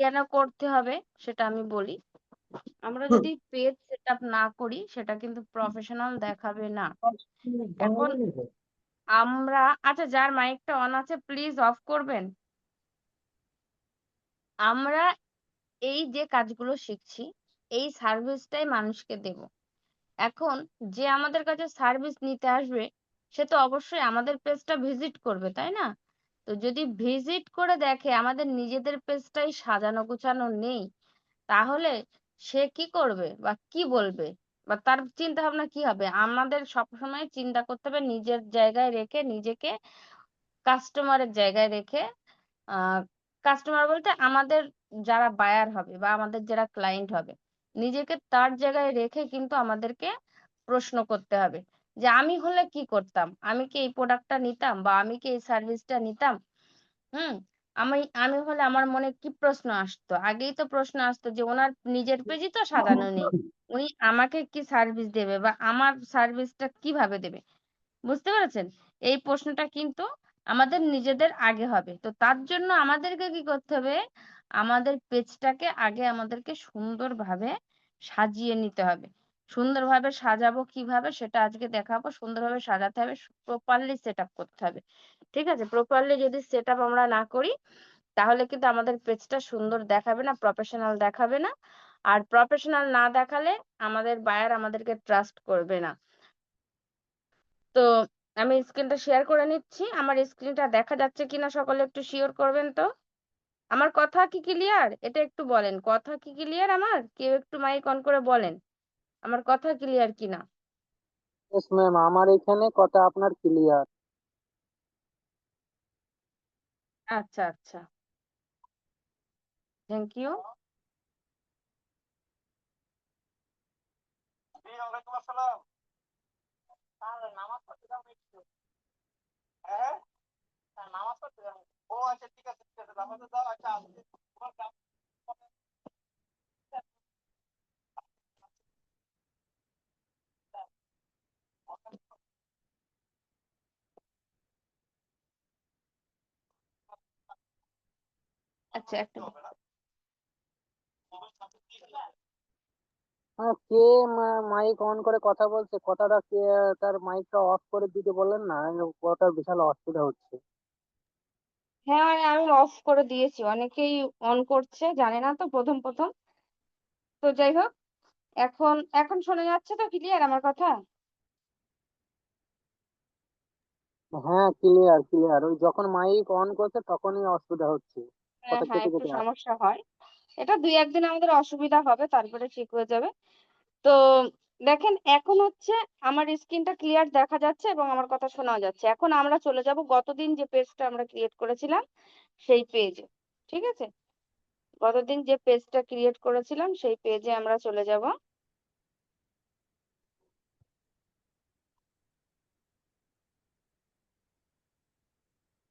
কেন করতে হবে সেটা আমি বলি। আমরা যদি পেজ সেটআপ না করি সেটা কিন্তু প্রফেশনাল দেখাবে না। এখন আমরা আচ্ছা, যার মাইকটা অন আছে প্লিজ অফ করবেন। আমরা এই যে কাজগুলো শিখছি, এই সার্ভিসটাই মানুষকে দেব। এখন যে আমাদের কাছে সার্ভিস নিতে আসবে, সে তো অবশ্যই আমাদের পেজটা ভিজিট করবে, তাই না? তো যদি ভিজিট করে দেখে আমাদের নিজেদের পেজটাই সাজানো গোছানো নেই, তাহলে সে কি করবে বা কি বলবে? বা তার চিন্তাভাবনা কি হবে? আমাদের সবসময় চিন্তা করতে হবে নিজের জায়গায় রেখে, নিজেকে কাস্টমারের জায়গায় রেখে, আ কাস্টমার বলতে আমাদের যারা বায়ার হবে বা আমাদের যারা ক্লায়েন্ট হবে, নিজেকে তার জায়গায় রেখে কিন্তু আমাদেরকে প্রশ্ন করতে হবে। যে আমি হলে কি করতাম? আমি কি এই প্রোডাক্টটা নিতাম বা আমি কি এই সার্ভিসটা নিতাম? হুম? আমি হলে আমার মনে কি প্রশ্ন আসতো? আগেই তো প্রশ্ন আসতো যে উনার নিজের পেজই তো সাজানো নেই। উনি আমাকে কি সার্ভিস দেবে বা আমার সার্ভিসটা কিভাবে দেবে? বুঝতে পেরেছেন? এই প্রশ্নটা কিন্তু আমাদের নিজেদের আগে হবে। তো তার জন্য আমাদেরকে কি করতে হবে? আমাদের পেজটাকে আগে আমাদেরকে সুন্দরভাবে সাজিয়ে নিতে হবে। সুন্দরভাবে সাজাবো কিভাবে সেটা আজকে দেখাবো। সুন্দরভাবে সাজাতে হবে, প্রপারলি সেটআপ করতে হবে। ঠিক আছে? প্রপারলি যদি সেটআপ আমরা না করি, তাহলে কিন্তু আমাদের পেজটা সুন্দর দেখাবে না, প্রফেশনাল দেখাবে না। আর প্রফেশনাল না দেখালে আমাদের বায়ার আমাদেরকে ট্রাস্ট করবে না। তো আমি স্ক্রিনটা শেয়ার করে নিচ্ছি। আমার স্ক্রিনটা দেখা যাচ্ছে কিনা সকলে একটু সিওর করবেন তো? আমার কথা কি ক্লিয়ার? এটা একটু বলেন। কথা কি ক্লিয়ার আমার? কেউ একটু মাইক অন করে বলেন। আমার কথা ক্লিয়ার কিনা? ইয়েস ম্যাম, আমার এখানে কথা আপনার ক্লিয়ার। আচ্ছা, আচ্ছা। Thank you. আচ্ছা, একটা কে মাইক অন করে কথা বলছে? কথাটা কে? তার মাইকটা অফ করে দিতে বললেন না, ওটা বিশাল অসুবিধা হচ্ছে। হ্যাঁ, আমি অফ করে দিয়েছি। অনেকেই অন করছে, জানে না তো ১ম। তো যাই হোক, এখন শোনা যাচ্ছে তো ক্লিয়ার আমার কথা? হ্যাঁ, ক্লিয়ার ক্লিয়ার। ওই যখন মাইক অন করছে তখনই অসুবিধা হচ্ছে, হ্যাঁ, কথা হ্যাঁ, কেটে একটু কেটে আসছে। সমস্যা হয়। এটা ২-১ দিন আমাদের অসুবিধা হবে, তারপরে ঠিক হয়ে যাবে। তো দেখেন, এখন হচ্ছে আমার স্ক্রিনটা ক্লিয়ার দেখা যাচ্ছে এবং আমার কথা শোনাও যাচ্ছে। এখন আমরা চলে যাব গতদিন যে পেজটা আমরা ক্রিয়েট করেছিলাম সেই পেজে। ঠিক আছে? গতদিন যে পেজটা ক্রিয়েট করেছিলাম সেই পেজে আমরা চলে যাব।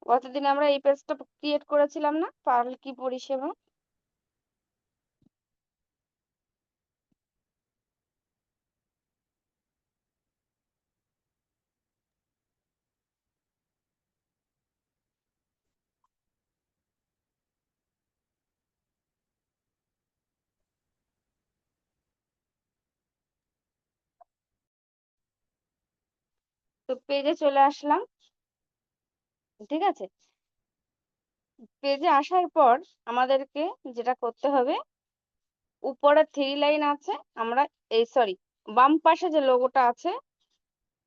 গতদিন আমরা এই পেজটা ক্রিয়েট করেছিলাম না? পার্ল কি পরিষেবা? তো পেজে চলে আসলাম। ঠিক আছে? পেজে আসার পর আমাদেরকে যেটা করতে হবে, উপরে 3 লাইন আছে। আমরা সরি, বাম পাশে যে লোগোটা আছে,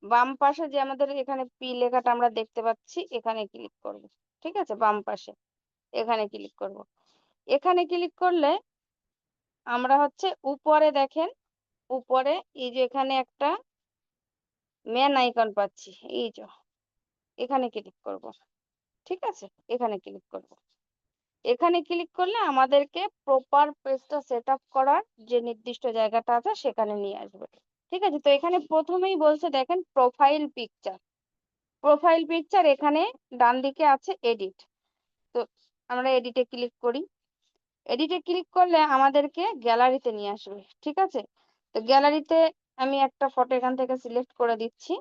বাম পাশে যে আমাদের এখানে পি লেখাটা আমরা দেখতে পাচ্ছি, এখানে ক্লিক করব। ঠিক আছে? বাম পাশে এখানে ক্লিক করব। এখানে ক্লিক করলে আমরা হচ্ছে উপরে দেখেন, উপরে এই যে এখানে একটা ম্যান আইকন পাচ্ছি। এই যে এখানে ক্লিক করব। ঠিক আছে? এখানে ক্লিক করব। এখানে ক্লিক করলে আমাদেরকে প্রপার পেজটা সেটআপ করার যে নির্দিষ্ট জায়গাটা আছে সেখানে নিয়ে আসবে। ঠিক আছে? তো এখানে প্রথমেই বলছে দেখেন প্রোফাইল পিকচার। প্রোফাইল পিকচার এখানে ডান দিকে আছে এডিট। তো আমরা এডিটে ক্লিক করি। এডিটে ক্লিক করলে আমাদেরকে গ্যালারিতে নিয়ে আসবে। ঠিক আছে? তো গ্যালারিতে আমি একটা ফটো এখান থেকে সিলেক্ট করে দিচ্ছি।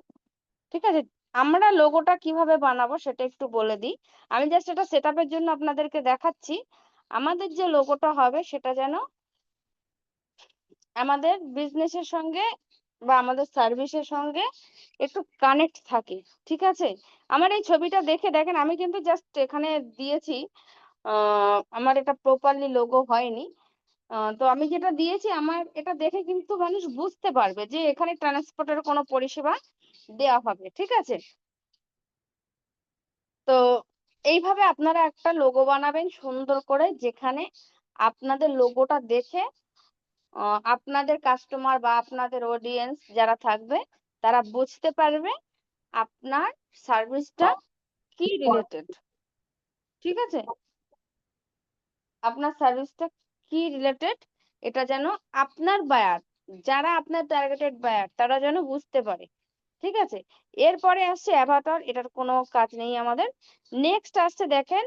ঠিক আছে? আমরা লোগোটা কিভাবে বানাবো সেটা একটু বলে দিই। আমি জাস্ট এটা সেটআপের জন্য আপনাদেরকে দেখাচ্ছি। আমাদের যে লোগোটা হবে সেটা যেন আমাদের বিজনেসের সঙ্গে বা আমাদের সার্ভিসের সঙ্গে একটু কানেক্ট থাকে, ঠিক আছে? আমার এই ছবিটা দেখে দেখেন, আমি কিন্তু জাস্ট এখানে দিয়েছি, আমার এটা প্রপারলি লোগো হয়নি। তো আমি যেটা দিয়েছি, আমার এটা দেখে কিন্তু মানুষ বুঝতে পারবে যে এখানে ট্রান্সপোর্টের কোনো পরিষেবা দেয়া হবে, ঠিক আছে? তো এইভাবে আপনারা একটা লোগো বানাবেন সুন্দর করে, যেখানে আপনাদের লোগোটা দেখে আপনাদের কাস্টমার বা আপনাদের অডিয়েন্স যারা থাকবে তারা বুঝতে পারবে আপনার সার্ভিসটা কি রিলেটেড, ঠিক আছে? আপনার সার্ভিসটা কি রিলেটেড, এটা যেন আপনার বায়ার, যারা আপনার টার্গেটেড বায়ার, তারা যেন বুঝতে পারে, ঠিক আছে? এরপরে আসছে অ্যাভাটার, এটার কোনো কাজ নেই আমাদের। নেক্সট আসছে দেখেন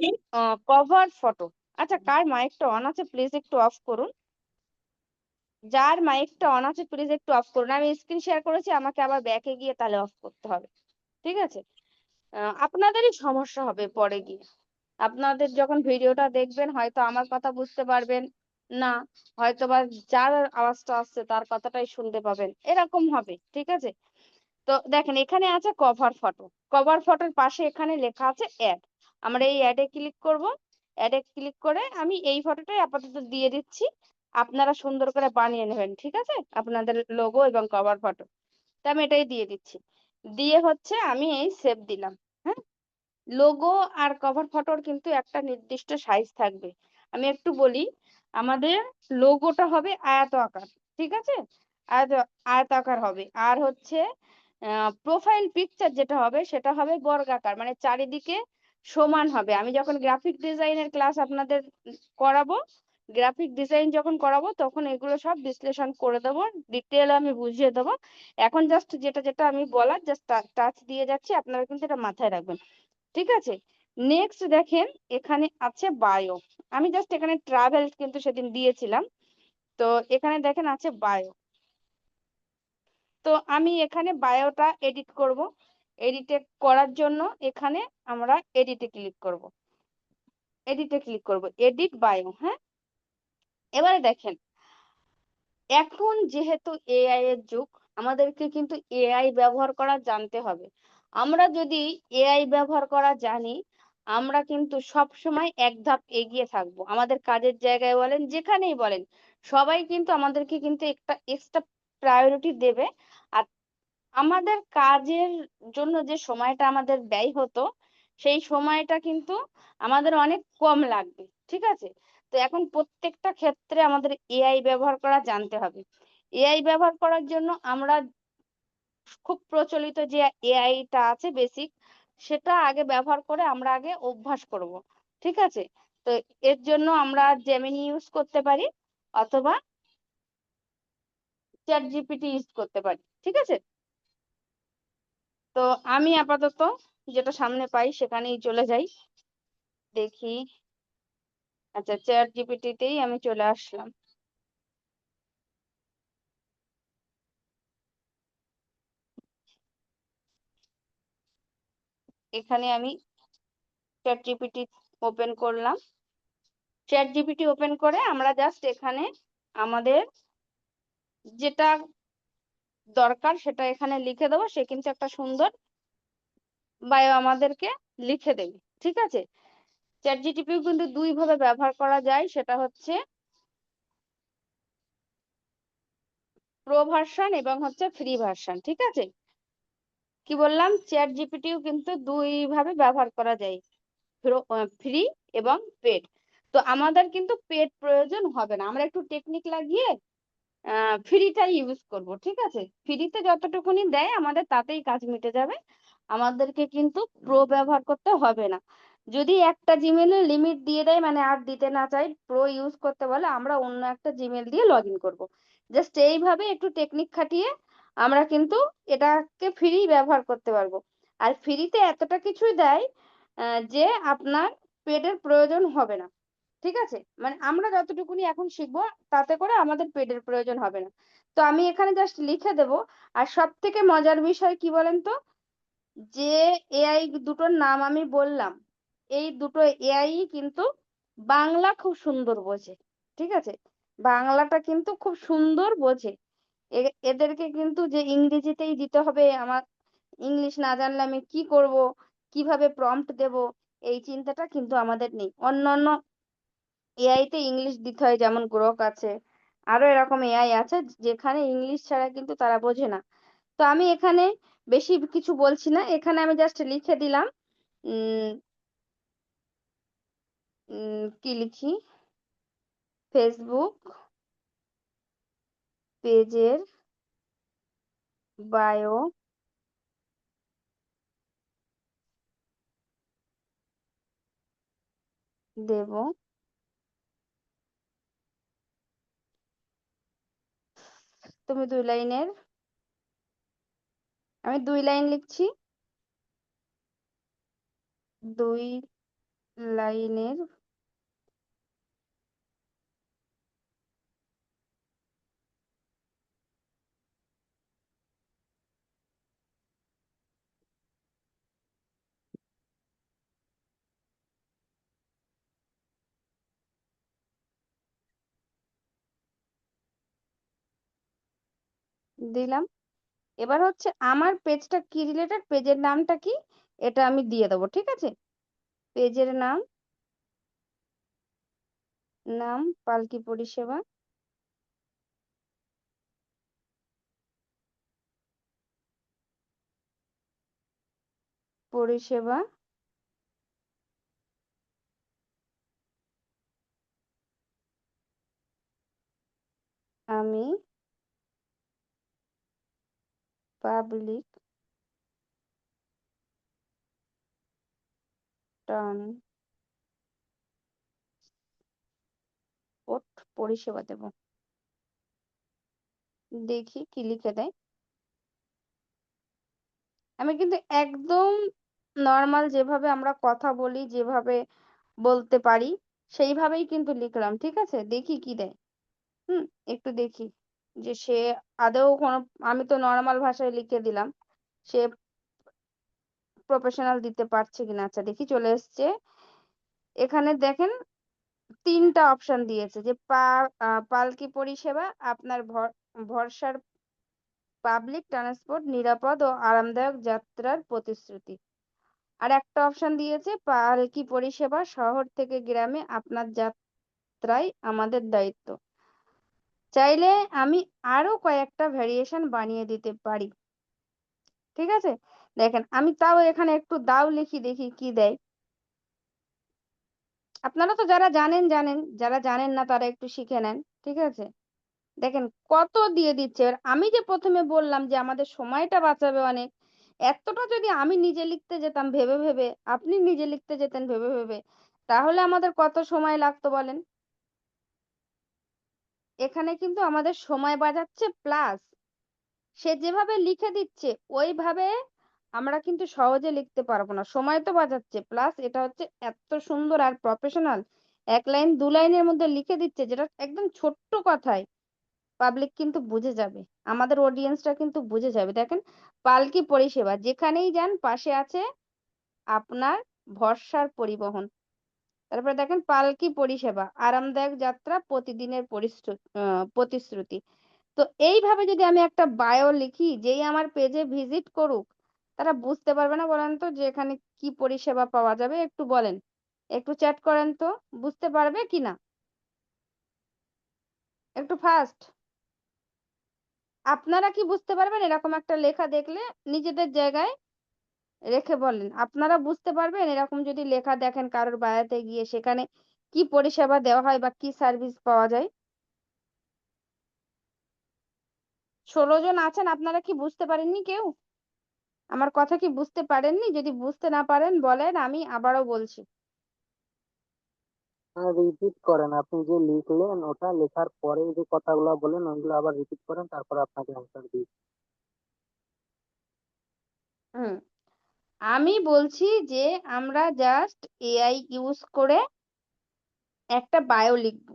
কভার ফটো। আচ্ছা, কার মাইকটা অন আছে প্লিজ একটু অফ করুন। যার মাইকটা অন আছে প্লিজ একটু অফ করুন। আমি স্ক্রিন শেয়ার করেছি, আমাকে আবার ব্যাকে গিয়ে তাহলে অফ করতে হবে, ঠিক আছে? আপনাদেরই সমস্যা হবে পরে গিয়ে। আপনাদের যখন ভিডিওটা দেখবেন হয়তো আমার কথা বুঝতে পারবেন না, হয়তোবা যার আওয়াজটা আসছে তার কথাটাই শুনতে পাবেন, এরকম হবে, ঠিক আছে? তো দেখেন এখানে আছে কভার ফটো। কভার ফটোর পাশে এখানে লেখা আছে অ্যাড। আমরা এই অ্যাডে ক্লিক করব। অ্যাডে ক্লিক করে আমি এই ফটোটাই আপাতত দিয়ে দিচ্ছি। আপনারা সুন্দর করে বানিয়ে নেবেন, ঠিক আছে? আপনাদের লোগো এবং কভার ফটো। তো আমি এটাই দিয়ে দিচ্ছি। দিয়ে হচ্ছে আমি এই সেভ দিলাম। হ্যাঁ? লোগো আর কভার ফটোর কিন্তু একটা নির্দিষ্ট সাইজ থাকবে। আমি একটু বলি, আমাদের লোগোটা হবে আয়ত আকার, ঠিক আছে? আয়ত আয়তাকার হবে। আর হচ্ছে প্রোফাইল পিকচার যেটা হবে সেটা হবে বর্গাকার, মানে চারিদিকে সমান হবে। আমি যখন গ্রাফিক ডিজাইনের ক্লাস আপনাদের করাবো, গ্রাফিক ডিজাইন যখন করাবো তখন এগুলো সব বিশ্লেষণ করে দেবো, ডিটেল আমি বুঝিয়ে দেবো। এখন জাস্ট যেটা যেটা আমি বলার জাস্ট টাচ দিয়ে যাচ্ছি, আপনারা কিন্তু এটা মাথায় রাখবেন, ঠিক আছে? নেক্সট দেখেন এখানে আছে বায়ো। আমি জাস্ট এখানে ট্রাভেল কিন্তু সেদিন দিয়েছিলাম। তো এখানে দেখেন আছে বায়ো। তো আমি এখানে বায়োটা এডিট করব। এডিটে করার জন্য এখানে আমরা এডিটে ক্লিক করব। এডিটে ক্লিক করব, এডিট বায়ো। হ্যাঁ, এবারে দেখেন এখন যেহেতু এআই এর যুগ, আমাদেরকে কিন্তু এআই ব্যবহার করা জানতে হবে। আমরা যদি এআই ব্যবহার করা জানি, আমরা কিন্তু সব সময় এক ধাপ এগিয়ে থাকবো। আমাদের কাজের জায়গায় বলেন, যেখানেই বলেন, সবাই কিন্তু আমাদেরকে কিন্তু একটা এক্সট্রা প্রায়োরিটি দেবে। আর আমাদের কাজের জন্য যে সময়টা আমাদের ব্যয় হতো, সেই সময়টা কিন্তু আমাদের অনেক কম লাগবে, ঠিক আছে? তো এখন প্রত্যেকটা ক্ষেত্রে আমাদের এআই ব্যবহার করা জানতে হবে। এআই ব্যবহার করার জন্য আমরা খুব প্রচলিত যে এআই টা আছে বেসিক, সেটা আগে ব্যবহার করে আমরা আগে অভ্যাস করব, ঠিক আছে? তো এর জন্য আমরা জেমিনি ইউজ করতে পারি অথবা চ্যাট জিপিটি ইউজ করতে পারি, ঠিক আছে? তো আমি আপাতত যেটা সামনে পাই সেখানেই চলে যাই, দেখি। আচ্ছা, চ্যাট জিপিটিতেই আমি চলে আসলাম। এখানে আমি চ্যাট জিপিটি ওপেন করলাম। চ্যাট জিপিটি ওপেন করে আমরা জাস্ট এখানে আমাদের যেটা দরকার সেটা এখানে লিখে দেবো, সে কিন্তু একটা সুন্দর বায়ো আমাদেরকে লিখে দেবে, ঠিক আছে? চ্যাট জিপিটিও কিন্তু দুই ভাবে ব্যবহার করা যায়, সেটা হচ্ছে প্রো ভার্সন এবং হচ্ছে ফ্রি ভার্সন, ঠিক আছে? কি বললাম, চ্যাট জিপিটিও কিন্তু দুই ভাবে ব্যবহার করা যায়, ফ্রি এবং পেড। তো আমাদের কিন্তু পেড প্রয়োজন হবে না, আমরা একটু টেকনিক লাগিয়ে ফ্রিটা ইউজ করব, ঠিক আছে? ফ্রিতে যতটুকুনি দেয় আমাদের তাতেই কাজ মিটে যাবে, আমাদেরকে কিন্তু প্রো ব্যবহার করতে হবে না। যদি একটা জিমেলের লিমিট দিয়ে দেয়, মানে আর দিতে না চাই, প্রো ইউজ করতে বলে, আমরা অন্য একটা জিমেল দিয়ে লগ ইন করবো। জাস্ট এইভাবে একটু টেকনিক খাটিয়ে আমরা কিন্তু এটাকে ফ্রি ব্যবহার করতে পারবো। আর ফ্রিতে এতটা কিছুই দেয় যে আপনার পেডের প্রয়োজন হবে না, ঠিক আছে? মানে আমরা যতটুকুনি এখন শিখবো তাতে করে আমাদের পেডের প্রয়োজন হবে না। তো আমি এখানে জাস্ট লিখে দেব। আর সব থেকে মজার বিষয় কি বলেন তো, যে এআই দুটোর নাম আমি বললাম, এই দুটো এআই কিন্তু বাংলা খুব সুন্দর বোঝে। ঠিক আছে? বাংলাটা কিন্তু খুব সুন্দর বোঝে। এদেরকে কিন্তু যে ইংরেজিতেই দিতে হবে ইংলিশ না জানলে আমি কি করব? কিভাবে প্রম্পট দেব? এই চিন্তাটা কিন্তু আমাদের নেই। অন্যান্য এআই তে ইংলিশ দিতে হয় যেমন গ্রক আছে। আরো এরকম এআই আছে যেখানে ইংলিশ ছাড়া কিন্তু তারা বোঝে না। তো আমি এখানে বেশি কিছু বলছি না। এখানে আমি জাস্ট লিখে দিলাম উম কি লিখি? ফেসবুক পেজের বায়ো দেব। তুমি ২ লাইনের আমি ২ লাইন লিখছি। ২ লাইনের দিলাম। এবার হচ্ছে আমার পেজটা কি রিলেটেড, পেজের নামটা কি? এটা আমি দিয়ে দেব। ঠিক আছে? পেজের নাম পালকি পরিষেবা। পরিষেবা আমি পাবলিক ট্রান্সপোর্ট পরিষেবা দেব। দেখি কি লিখে দেয়। আমি কিন্তু একদম নরমাল যেভাবে আমরা কথা বলি, যেভাবে বলতে পারি, সেইভাবেই কিন্তু লিখলাম। ঠিক আছে? দেখি কি দেয়। হুম? একটু দেখি যে সে আদৌ কোনো, আমি তো নরমাল ভাষায় লিখে দিলাম। সে প্রফেশনাল দিতে পারছে কিনা। আচ্ছা দেখি চলে এসছে। এখানে দেখেন ৩ টা অপশন দিয়েছে যে পালকি পরিষেবা আপনার ভরসার পাবলিক ট্রান্সপোর্ট নিরাপদ ও আরামদায়ক যাত্রার প্রতিশ্রুতি। আরেকটা অপশন দিয়েছে পালকি পরিষেবা শহর থেকে গ্রামে আপনার যাত্রাই আমাদের দায়িত্ব। চাইলে আমি আরো কয়েকটা ভেরিয়েশন বানিয়ে দিতে পারি। ঠিক আছে? দেখেন আমি তাও এখানে একটু দাও লিখি দেখি কি দেয়। আপনারা তো যারা জানেন, জানেন। যারা জানেন না তারা একটু শিখে নেন। ঠিক আছে? দেখেন কত দিয়ে দিচ্ছে। এবার আমি যে ১ম এ বললাম যে আমাদের সময়টা বাঁচাবে অনেক। এতটা যদি আমি নিজে লিখতে যেতাম ভেবে, ভেবে, আপনি নিজে লিখতে যেতেন ভেবে, ভেবে, তাহলে আমাদের কত সময় লাগতো বলেন? এখানে কিন্তু আমাদের সময় বাঁচাচ্ছে প্লাস সে যেভাবে লিখে দিচ্ছে ওইভাবে আমরা কিন্তু সহজে লিখতে পারবো না। সময় তো বাঁচাচ্ছে প্লাস এটা হচ্ছে এত সুন্দর আর প্রফেশনাল ১ লাইন ২ লাইনের মধ্যে লিখে দিচ্ছে যেটা একদম ছোট্ট কথায় পাবলিক কিন্তু বুঝে যাবে। আমাদের অডিয়েন্সটা কিন্তু বুঝে যাবে। দেখেন পালকি পরিষেবা যেখানেই যান পাশে আছে আপনার ভরসার পরিবহন। তারপরে দেখেন পালকি পরিষেবা, আরামদায়ক যাত্রা, প্রতিদিনের প্রতিশ্রুতি। তো এইভাবে যদি আমি একটা বায়ো লিখি, যেই আমার পেজে ভিজিট করুক, তারা বুঝতে পারবে না বলেন তো যে এখানে কি পরিষেবা পাওয়া যাবে? একটু বলেন। একটু চ্যাট করেন তো। বুঝতে পারবে কিনা? একটু ফাস্ট। আপনারা কি বুঝতে পারবেন এরকম একটা লেখা দেখলে? নিজেদের জায়গায় রেখে বলেন। আপনারা বুঝতে পারবেন এরকম যদি লেখা দেখেন কারোর বায়োতে গিয়ে সেখানে কি পরিষেবা দেওয়া হয় বা কি সার্ভিস পাওয়া যায়? ১৬ জন আছেন আপনারা কি বুঝতে পারেননি কেউ? আমার কথা কি বুঝতে পারেননি? যদি বুঝতে না পারেন বলেন আমি আবারও বলছি। রিপিট করেন, আপনি যে লিখলেন ওটা লেখার পরে যে কথাগুলো বলেন ওইগুলো আবার রিপিট করেন, তারপর আপনাকে অ্যান্সার দিই। হুম। আমি বলছি যে আমরা জাস্ট এআই ইউজ করে একটা বায়ো লিখব।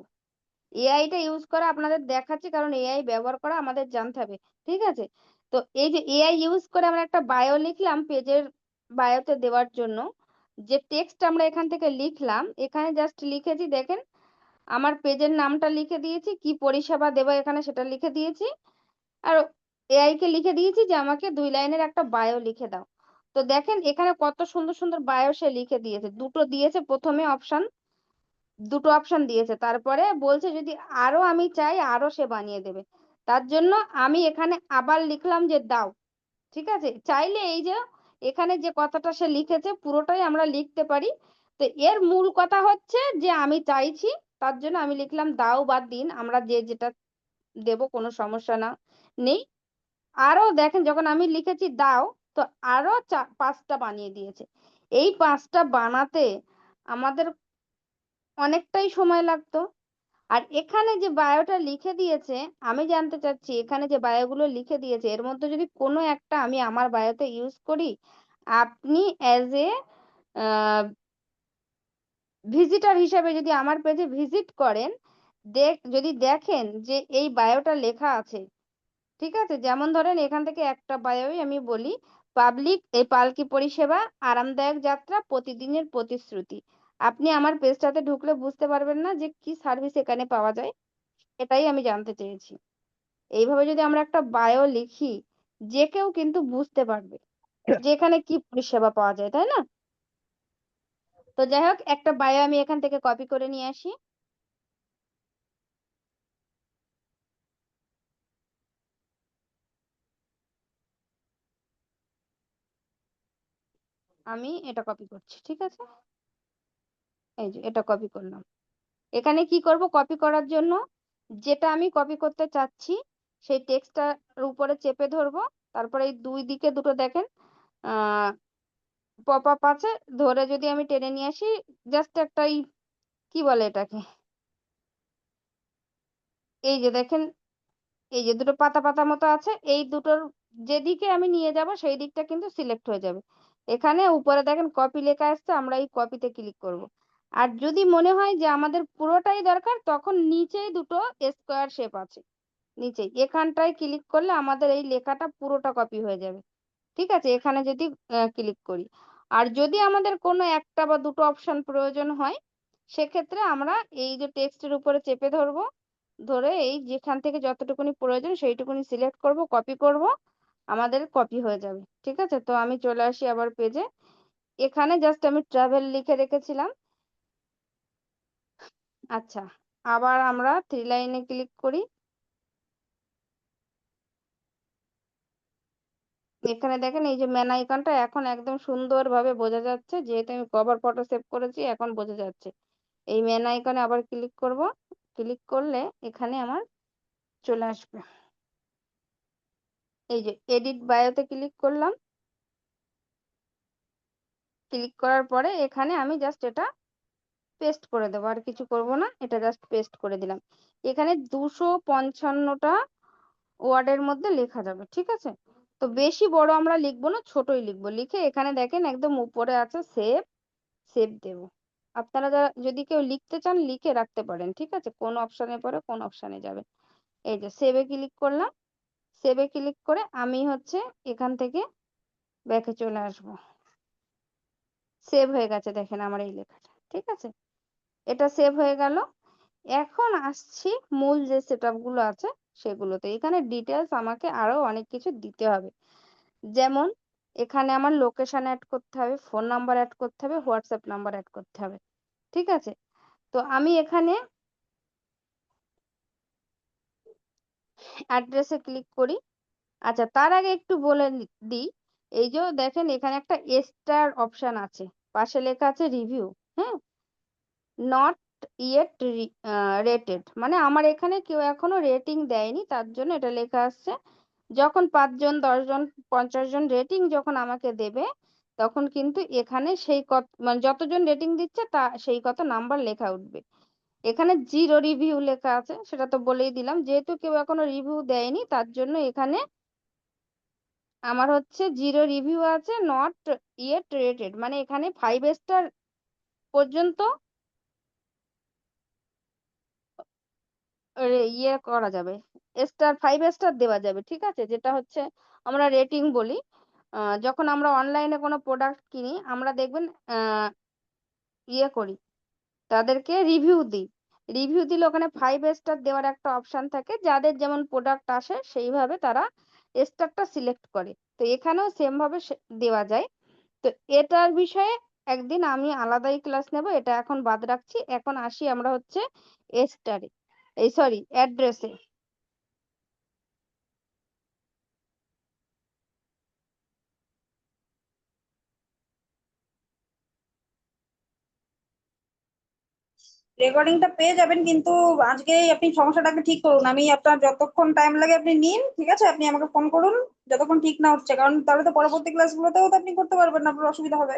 এআইটা ইউজ করা আপনাদের দেখাচ্ছি কারণ এআই ব্যবহার করা আমাদের জানতে হবে। ঠিক আছে? তো এই যে এআই ইউজ করে আমরা একটা বায়ো লিখলাম পেজের বায়োতে দেওয়ার জন্য। যে টেক্সট আমরা এখান থেকে লিখলাম, এখানে জাস্ট লিখেছি দেখেন, আমার পেজের নামটা লিখে দিয়েছি, কি পরিষেবা দেবো এখানে সেটা লিখে দিয়েছি। আর এআই কে লিখে দিয়েছি যে আমাকে ২ লাইনের একটা বায়ো লিখে দাও। তো দেখেন এখানে কত সুন্দর, সুন্দর বায়ো সে লিখে দিয়েছে। ২ টো দিয়েছে ১ম এ অপশন, ২ টো অপশন দিয়েছে। তারপরে বলছে যদি আরো আমি চাই আরো সে বানিয়ে দেবে। তার জন্য আমি এখানে আবার লিখলাম যে দাও। ঠিক আছে? চাইলে এই যে এখানে যে কথাটা সে লিখেছে পুরোটাই আমরা লিখতে পারি। তো এর মূল কথা হচ্ছে যে আমি চাইছি, তার জন্য আমি লিখলাম দাও বা দিন। আমরা যে যেটা দেব কোনো সমস্যা নেই। আরো দেখেন যখন আমি লিখেছি দাও, তো আরো ৫ টা বানিয়ে দিয়েছে। এই ৫ টা বানাতে আমাদের অনেকটাই সময় লাগতো। আর এখানে যে বায়োটা লিখে দিয়েছে, আমি জানতে চাচ্ছি এখানে যে বায়োগুলো লিখে দিয়েছে এর মধ্যে যদি কোনো একটা আমি আমার বায়োতে ইউজ করি, আপনি অ্যাজ এ আ ভিজিটর হিসেবে যদি আমার পেজে ভিজিট করেন, যদি দেখেন যে এই বায়োটা লেখা আছে, ঠিক আছে? যেমন ধরেন এখান থেকে একটা বায়োই আমি বলি, পালকি পরিষেবা, আরামদায়ক যাত্রা, প্রতিদিনের প্রতিশ্রুতি। আপনি আমার পেজটাতে ঢুকলে বুঝতে পারবেন না যে কি সার্ভিস এখানে পাওয়া যায়। এটাই আমি জানতে চেয়েছি। এইভাবে যদি আমরা একটা বায়ো লিখি, যে কেউ কিন্তু বুঝতে পারবে যে এখানে কি পরিষেবা পাওয়া যায়, তাই না? তো যাই হোক একটা বায়ো আমি এখান থেকে কপি করে নিয়ে আসি। আমি এটা কপি করছি। ঠিক আছে? এই যে এটা কপি করলাম। এখানে কি করব কপি করার জন্য যেটা আমি কপি করতে চাচ্ছি সেই টেক্সটটার উপরে চেপে ধরবো। তারপরে এই ২ দিকে দুটো দেখেন আ পপআপ আছে। ধরে যদি আমি টেনে নিয়ে আসি জাস্ট একটা কি বলে এটাকে? এই যে দেখেন এই যে দুটো পাতা, পাতা মতো আছে। এই দুটোর যেদিকে আমি নিয়ে যাব সেই দিকটা কিন্তু সিলেক্ট হয়ে যাবে। এখানে উপরে দেখেন কপি লেখা আসছে, আমরা এই কপিতে ক্লিক করব। আর যদি মনে হয় যে আমাদের পুরোটাই দরকার তখন নিচেই দুটো স্কোয়ার শেপ আছে। নিচেই। এখানটায় ক্লিক করলে আমাদের এই লেখাটা পুরোটা কপি হয়ে যাবে। ঠিক আছে? এখানে যদি ক্লিক করি। আর যদি আমাদের কোনো একটা বা দুটো অপশন প্রয়োজন হয়, সেক্ষেত্রে আমরা এই যে টেক্সটের উপরে চেপে ধরবো। ধরে এই যেখান থেকে যতটুকুনি প্রয়োজন সেইটুকুনি সিলেক্ট করব, কপি করব। আমাদের কপি হয়ে যাবে। ঠিক আছে? তো আমি চলে আসি আবার পেজে। এখানে জাস্ট আমি ট্রাভেল লিখে রেখেছিলাম। আচ্ছা, আবার আমরা 3 লাইনে ক্লিক করি। এখানে দেখেন এই যে ম্যান আইকনটা এখন একদম সুন্দরভাবে বোঝা যাচ্ছে। যেহেতু আমি কভার ফটো সেভ করেছি এখন বোঝা যাচ্ছে। এই ম্যান আইকনে আবার ক্লিক করব। ক্লিক করলে এখানে আমার চলে আসবে। এই যে এডিট বায়োতে ক্লিক করলাম। ক্লিক করার পরে এখানে আমি জাস্ট এটা পেস্ট করে দেবো। আর কিছু করব না। এটা জাস্ট পেস্ট করে দিলাম। এখানে ২৫৫ টা ওয়ার্ডের মধ্যে লেখা যাবে। ঠিক আছে? তো বেশি বড় আমরা লিখব না, ছোটই লিখব। লিখে এখানে দেখেন একদম উপরে আছে সেভ, সেভ দেব। আপনারা যদি কেউ লিখতে চান লিখে রাখতে পারেন। ঠিক আছে? কোন অপশনের পরে কোন অপশনে যাবেন। এই যে সেভ এ ক্লিক করলাম। সেভ এ ক্লিক করে আমি হচ্ছে এখান থেকে ব্যাকে চলে আসব। সেভ হয়ে গেছে দেখেন আমার এই লেখাটা। ঠিক আছে? এটা সেভ হয়ে গেল। এখন আসছি মূল যে সেটআপ গুলো আছে সেগুলোতে। এখানে ডিটেইলস আমাকে আরো অনেক কিছু দিতে হবে। যেমন এখানে আমার লোকেশন এড করতে হবে, ফোন নাম্বার এড করতে হবে, হোয়াটসঅ্যাপ নাম্বার এড করতে হবে। ঠিক আছে? তো আমি এখানে অ্যাড্রেস এ ক্লিক করি। আচ্ছা তার আগে একটু বলে দিই, এই যে দেখেন এখানে একটা স্টার অপশন আছে। পাশে লেখা আছে রিভিউ। হ্যাঁ? নট ইয়েট রেটেড মানে আমার এখানে কেউ এখনো রেটিং দেয়নি তার জন্য এটা লেখা আসছে। যখন ৫ জন ১০ জন ৫০ জন রেটিং যখন আমাকে দেবে তখন কিন্তু এখানে সেই মানে যতজন রেটিং দিচ্ছে তা সেই কত নাম্বার লেখা উঠবে। এখানে 0 রিভিউ লেখা আছে সেটা তো বলেই দিলাম। যেহেতু কেউ এখনো রিভিউ দেয়নি তার জন্য এখানে আমার হচ্ছে 0 রিভিউ আছে, নট ইয়েট রেটেড মানে এখানে 5 স্টার পর্যন্ত ইয়ে করা যাবে। স্টার 5 স্টার দেওয়া যাবে। ঠিক আছে? যেটা হচ্ছে আমরা রেটিং বলি। যখন আমরা অনলাইনে কোনো প্রোডাক্ট কিনি আমরা দেখবেন ইয়ে করি, তাদেরকে রিভিউ দিই। রিভিউ দিলে ওখানে 5 স্টার দেওয়ার একটা অপশন থাকে। যাদের যেমন প্রোডাক্ট আসে সেইভাবে তারা স্টারটা সিলেক্ট করে। তো এখানেও সেম ভাবে দেওয়া যায়। তো এটার বিষয়ে একদিন আমি আলাদাই ক্লাস নেব। এটা এখন বাদ রাখছি। এখন আসি আমরা হচ্ছে স্টারে, এই সরি অ্যাড্রেসে। রেকর্ডিংটা পেয়ে যাবেন, কিন্তু আজকেই আপনি সমস্যাটাকে ঠিক করুন। আমি আপনার যতক্ষণ টাইম লাগে আপনি নিন, ঠিক আছে? আপনি আমাকে ফোন করুন যতক্ষণ ঠিক না হচ্ছে, কারণ তাহলে তো পরবর্তী ক্লাসগুলোতেও তো আপনি করতে পারবেন না, আপনার অসুবিধা হবে।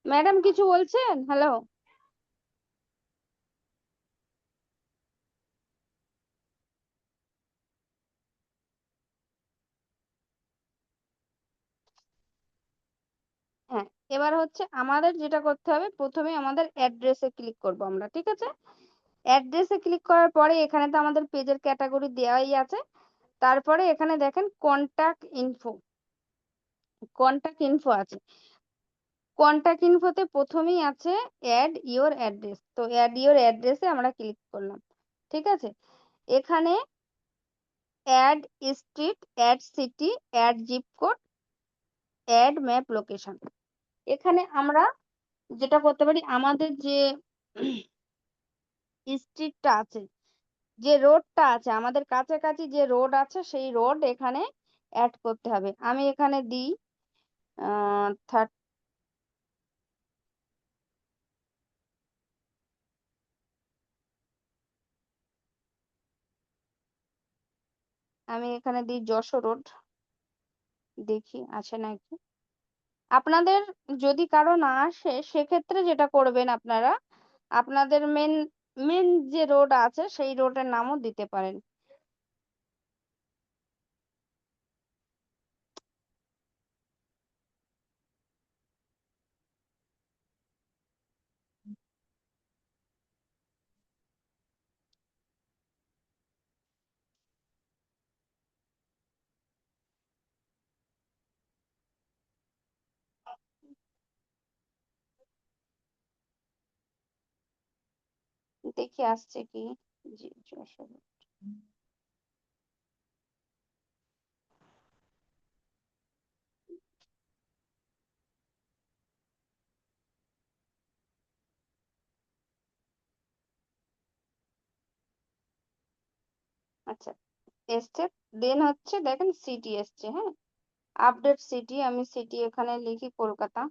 ম্যাডাম কিছু বলছেন? হ্যালো? হ্যাঁ, এবার হচ্ছে আমাদের যেটা করতে হবে, প্রথমে আমাদের অ্যাড্রেসে ক্লিক করব আমরা, ঠিক আছে? অ্যাড্রেসে ক্লিক করার পরে এখানে তো আমাদের পেজের ক্যাটাগরি দেওয়াই আছে। তারপরে এখানে দেখেন কন্টাক্ট ইনফো আছে। কন্টাক্ট ইনফোতে প্রথমেই আছে অ্যাড ইওর অ্যাড্রেস। তো অ্যাড ইওর অ্যাড্রেসে আমরা ক্লিক করলাম, ঠিক আছে? এখানে add street, add city, add zip code, add map location. এখানে আমরা যেটা করতে পারি, আমাদের যে স্ট্রিটটা আছে, যে রোডটা আছে, আমাদের কাছাকাছি যে রোড আছে সেই রোড এখানে অ্যাড করতে হবে। আমি এখানে দিই 30, আমি এখানে দিই যশোর রোড। দেখি আছে নাকি। আপনাদের যদি কারো না আসে সেক্ষেত্রে যেটা করবেন আপনারা, আপনাদের মেন মেন যে রোড আছে সেই রোডের নামও দিতে পারেন। দেখি আসছে কি। জি যশোর। আচ্ছা, এসছে। দেন হচ্ছে দেখেন সিটি এসছে, হ্যাঁ। আপডেট সিটি, আমি সিটি এখানে লিখি কলকাতা।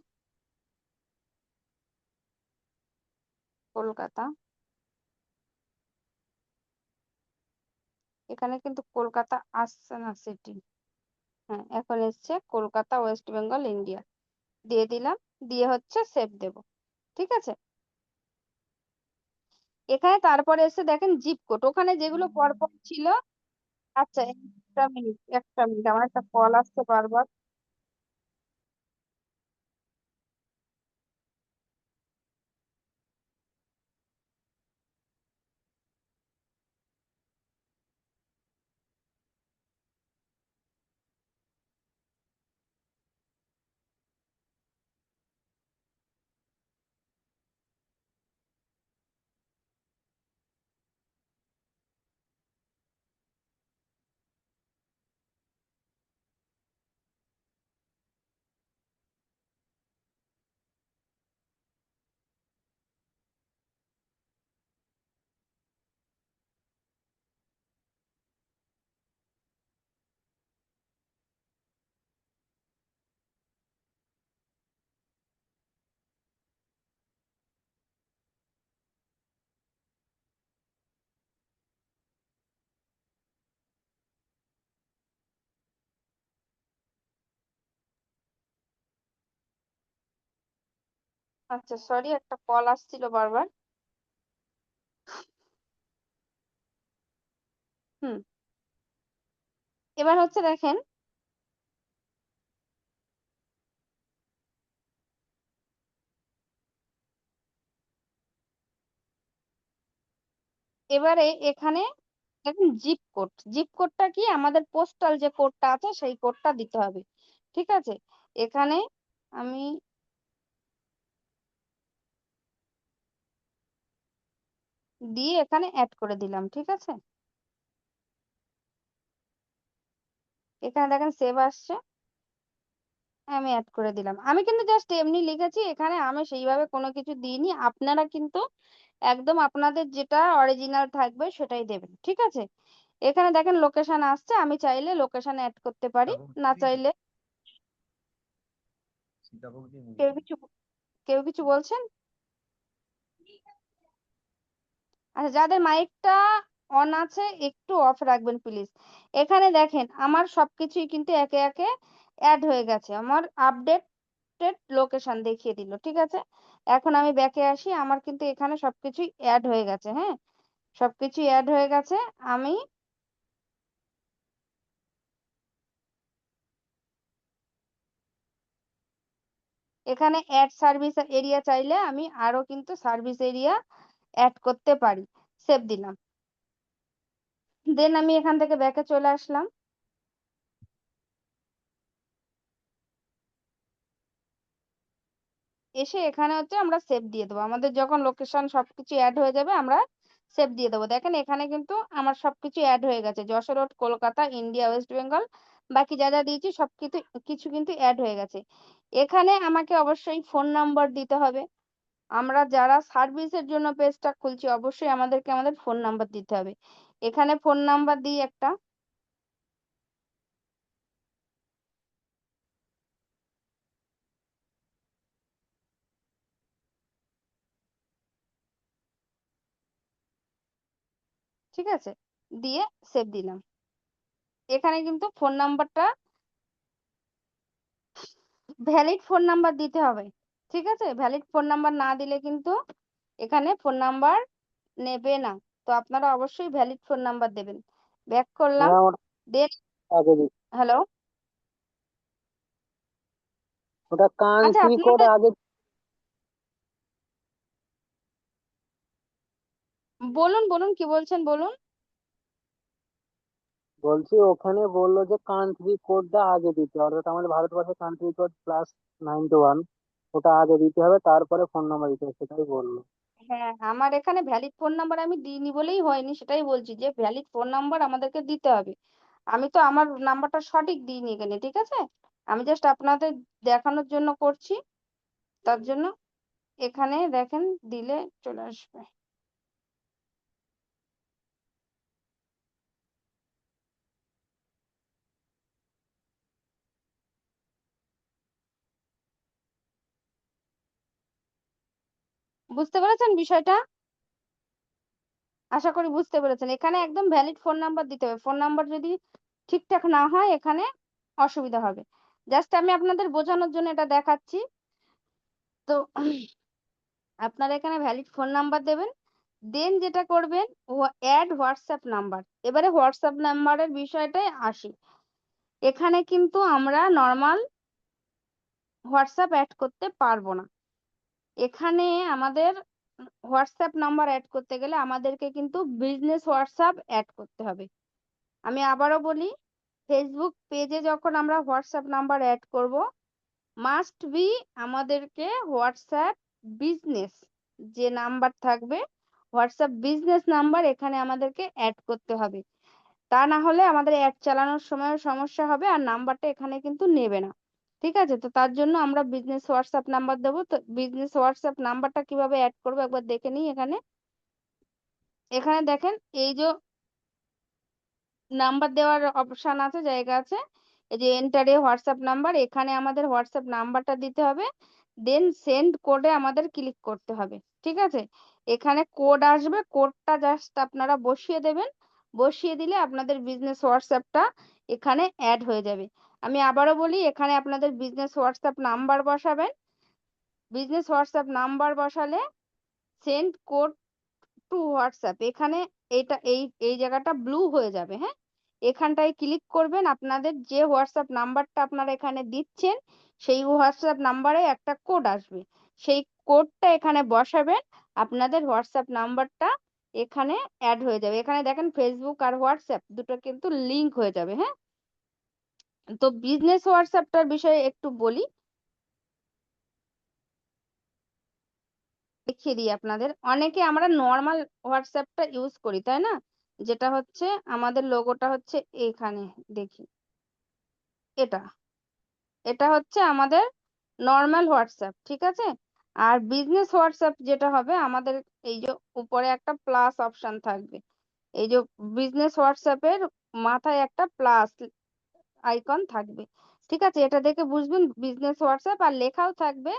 কলকাতা, এখানে কিন্তু কলকাতা আসছে না সিটি। হ্যাঁ, এখন এসছে কলকাতা, ওয়েস্ট বেঙ্গল, ইন্ডিয়া। দিয়ে দিলাম, দিয়ে হচ্ছে সেভ দেব, ঠিক আছে? এখানে তারপরে এসে দেখেন জিপ কোড, ওখানে যেগুলো পরপর ছিল। আচ্ছা, একটা মিনিট, একটা মিনিট, আমার একটা কল আসছে বারবার। আচ্ছা সরি, একটা কল আসছিল বারবার। হুম, এবার হচ্ছে দেখেন, এবারে এখানে দেখুন জিপ কোডটা কি আমাদের পোস্টাল যে কোডটা আছে সেই কোডটা দিতে হবে, ঠিক আছে। এখানে আমি দিয়ে এখানে অ্যাড করে দিলাম, ঠিক আছে। এখানে দেখেন সেভ আসছে, আমি অ্যাড করে দিলাম। আমি কিন্তু জাস্ট এমনি লিখেছি, এখানে আমি সেইভাবে কোনো কিছু দিইনি। আপনারা কিন্তু একদম আপনাদের যেটা অরিজিনাল থাকবে সেটাই দেবেন, ঠিক আছে। এখানে দেখেন লোকেশন আসছে, আমি চাইলে লোকেশন অ্যাড করতে পারি, না চাইলে কেউ কিছু কেউ কিছু বলছেন? আচ্ছা, যাদের মাইকটা অন আছে একটু অফ রাখবেন প্লিজ। এখানে দেখেন আমার সবকিছুই কিন্তু একে একে অ্যাড হয়ে গেছে, আমার আপডেটেড লোকেশন দেখিয়ে দিল, ঠিক আছে। এখন আমি ব্যাকে আসি, আমার কিন্তু এখানে সবকিছুই অ্যাড হয়ে গেছে, হ্যাঁ, সবকিছুই অ্যাড হয়ে গেছে। আমি এখানে অ্যাড সার্ভিস এরিয়া চাইলে আমি আরো কিন্তু সার্ভিস এরিয়া অ্যাড করতে পারি। সেভ দিলাম, দেন আমি এখান থেকে ব্যাকে চলে আসলাম। এসে এখানে হচ্ছে আমরা সেভ দিয়ে দেবো, আমাদের যখন লোকেশন সবকিছু অ্যাড হয়ে যাবে আমরা সেভ দিয়ে দেবো। দেখেন এখানে কিন্তু আমার সবকিছু অ্যাড হয়ে গেছে, Jessore road, Kolkata, India, West Bengal, বাকি যা যা দিয়েছি সবকিছু কিছু কিন্তু অ্যাড হয়ে গেছে। এখানে আমাকে অবশ্যই ফোন নাম্বার দিতে হবে। আমরা যারা সার্ভিসের জন্য পেজটা খুলছি অবশ্যই আমাদেরকে আমাদের ফোন নাম্বার দিতে হবে। এখানে ফোন নাম্বার দিই একটা, ঠিক আছে, দিয়ে সেভ দিলাম। এখানে কিন্তু ফোন নাম্বারটা ভ্যালিড ফোন নাম্বার দিতে হবে, ঠিক আছে। ভ্যালিড ফোন নাম্বার না দিলে কিন্তু এখানে ফোন নাম্বার নেবে না। তো আপনারা অবশ্যই ভ্যালিড ফোন নাম্বার দেবেন। ব্যাক করলাম, ম্যাম ওটা দেন আগে দিই, হ্যালো, ওটা আচ্ছা কান্ট্রি কোড আপনাদের আগে। বলুন বলুন কি বলছেন বলুন। বলছি ওখানে বললো যে কান্ট্রি কোডটা আগে দিতে হবে, অর্থাৎ আমাদের ভারতবর্ষের কান্ট্রি কোড +91, ওটা আগে দিতে হবে, তারপরে ফোন নাম্বার দিতে হবে, সেটাই বললো। হ্যাঁ, আমার এখানে ভ্যালিড ফোন নাম্বার আমি দিইনি বলেই হয়নি, সেটাই বলছি যে ভ্যালিড ফোন নাম্বার আমাদেরকে দিতে হবে। আমি তো আমার নাম্বারটা সঠিক দিইনি এখানে, ঠিক আছে। আমি জাস্ট আপনাদের দেখানোর জন্য করছি, তার জন্য এখানে দেখেন দিলে চলে আসবে। বুঝতে পেরেছেন বিষয়টা? আশা করি বুঝতে পেরেছেন। এখানে একদম ভ্যালিড ফোন নাম্বার দিতে হবে, ফোন নাম্বার যদি ঠিকঠাক না হয় এখানে অসুবিধা হবে। জাস্ট আমি আপনাদের বোঝানোর জন্য এটা দেখাচ্ছি। তো আপনারা এখানে ভ্যালিড ফোন নাম্বার দেবেন, দেন যেটা করবেন অ্যাড হোয়াটসঅ্যাপ নাম্বার। এবারে হোয়াটসঅ্যাপ নাম্বারের বিষয়টায় আসি। এখানে কিন্তু আমরা নর্মাল হোয়াটসঅ্যাপ অ্যাড করতে পারবো না। এখানে আমাদের হোয়াটসঅ্যাপ নাম্বার অ্যাড করতে গেলে আমাদেরকে কিন্তু বিজনেস হোয়াটসঅ্যাপ অ্যাড করতে হবে। আমি আবারও বলি, ফেসবুক পেজে যখন আমরা হোয়াটসঅ্যাপ নাম্বার অ্যাড করব, মাস্ট বি আমাদেরকে হোয়াটসঅ্যাপ বিজনেস যে নাম্বার থাকবে, হোয়াটসঅ্যাপ বিজনেস নাম্বার এখানে আমাদেরকে অ্যাড করতে হবে। তা না হলে আমাদের অ্যাড চালানোর সময় সমস্যা হবে, আর নাম্বারটা এখানে কিন্তু নেবে না, ঠিক আছে। তো তার জন্য আমরা বিজনেস হোয়াটসঅ্যাপ নাম্বার দেবো। তো বিজনেস হোয়াটসঅ্যাপ নাম্বারটা কিভাবে অ্যাড করবো একবার দেখে নিই। এখানে এখানে দেখেন এই যে নাম্বার দেওয়ার অপশন আছে, জায়গা আছে, এই যে এন্টার এ হোয়াটসঅ্যাপ নাম্বার, এখানে আমাদের হোয়াটসঅ্যাপ নাম্বারটা দিতে হবে, দেন সেন্ড কোডে আমাদের ক্লিক করতে হবে, ঠিক আছে। এখানে কোড আসবে, কোডটা জাস্ট আপনারা বসিয়ে দেবেন, বসিয়ে দিলে আপনাদের বিজনেস হোয়াটসঅ্যাপটা এখানে অ্যাড হয়ে যাবে। আমি আবারও বলি, এখানে আপনাদের বিজনেস হোয়াটসঅ্যাপ নাম্বার বসাবেন, বিজনেস হোয়াটসঅ্যাপ নাম্বার বসালে সেন্ড কোড টু হোয়াটসঅ্যাপ, এখানে এটা এই এই জায়গাটা ব্লু হয়ে যাবে, হ্যাঁ। এখানটায় ক্লিক করবেন, আপনাদের যে হোয়াটসঅ্যাপ নাম্বারটা আপনারা এখানে দিচ্ছেন সেই হোয়াটসঅ্যাপ নাম্বারে একটা কোড আসবে, সেই কোডটা এখানে বসাবেন, আপনাদের হোয়াটসঅ্যাপ নাম্বারটা এখানে অ্যাড হয়ে যাবে। এখানে দেখেন ফেসবুক আর হোয়াটসঅ্যাপ দুটো কিন্তু লিংক হয়ে যাবে, হ্যাঁ? তো বিজনেস হোয়াটসঅ্যাপটার বিষয়ে একটু বলি। দেখিয়ে দিই আপনাদের। অনেকে আমরা নরমাল হোয়াটসঅ্যাপটা ইউজ করি, তাই না? যেটা হচ্ছে আমাদের লোগোটা হচ্ছে এখানে দেখি। এটা। এটা হচ্ছে আমাদের নরমাল হোয়াটসঅ্যাপ, ঠিক আছে? আর বিজনেস হোয়াটসঅ্যাপ যেটা হবে আমাদের এই যে উপরে একটা প্লাস অপশন থাকবে। এই যে বিজনেস হোয়াটসঅ্যাপের মাথায় একটা প্লাস আইকন থাকবে। ঠিক আছে? এটা দেখে বুঝবেন বিজনেস হোয়াটসঅ্যাপ আর লেখাও থাকবে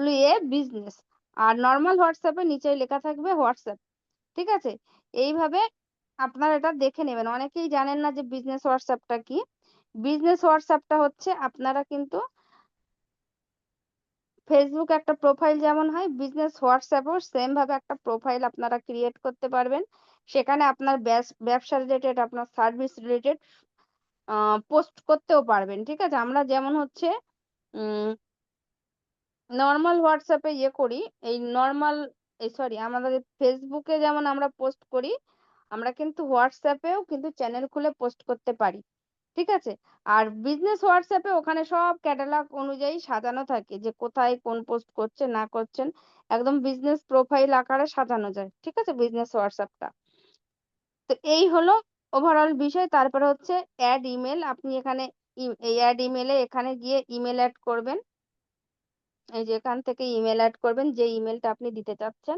WA বিজনেস। আর নরমাল হোয়াটসঅ্যাপের নিচেই লেখা থাকবে হোয়াটসঅ্যাপ। ঠিক আছে? এইভাবে আপনারা এটা দেখে নেবেন। অনেকেই জানেন না যে বিজনেস হোয়াটসঅ্যাপটা কি? বিজনেস হোয়াটসঅ্যাপটা হচ্ছে আপনারা কিন্তু ফেসবুক একটা প্রোফাইল যেমন হয়, বিজনেস হোয়াটসঅ্যাপেও সেম ভাবে একটা প্রোফাইল আপনারা ক্রিয়েট করতে পারবেন। সেখানে আপনার ব্যবসা রিলেটেড, আপনার সার্ভিস রিলেটেড পোস্ট করতেও পারবেন। ঠিক আছে? আমরা যেমন হচ্ছে উম নরমাল হোয়াটসঅ্যাপে ইয়ে করি, এই নরমাল সরি আমাদের ফেসবুকে যেমন আমরা পোস্ট করি, আমরা কিন্তু হোয়াটসঅ্যাপেও কিন্তু চ্যানেল খুলে পোস্ট করতে পারি। ঠিক আছে? আর বিজনেস হোয়াটসঅ্যাপে ওখানে সব ক্যাটালগ অনুযায়ী সাজানো থাকে যে কোথায় কোন পোস্ট করছে না করছেন। একদম বিজনেস প্রোফাইল আকারে সাজানো যায়। ঠিক আছে? বিজনেস হোয়াটসঅ্যাপটা। তো এই হলো ওভারঅল বিষয়। তারপরে হচ্ছে এড ইমেইল। আপনি এখানে এই এড ইমেইলে এখানে গিয়ে ইমেইল এড করবেন। এই যে এখান থেকে ইমেইল এড করবেন যে ইমেইলটা আপনি দিতে চাচ্ছেন।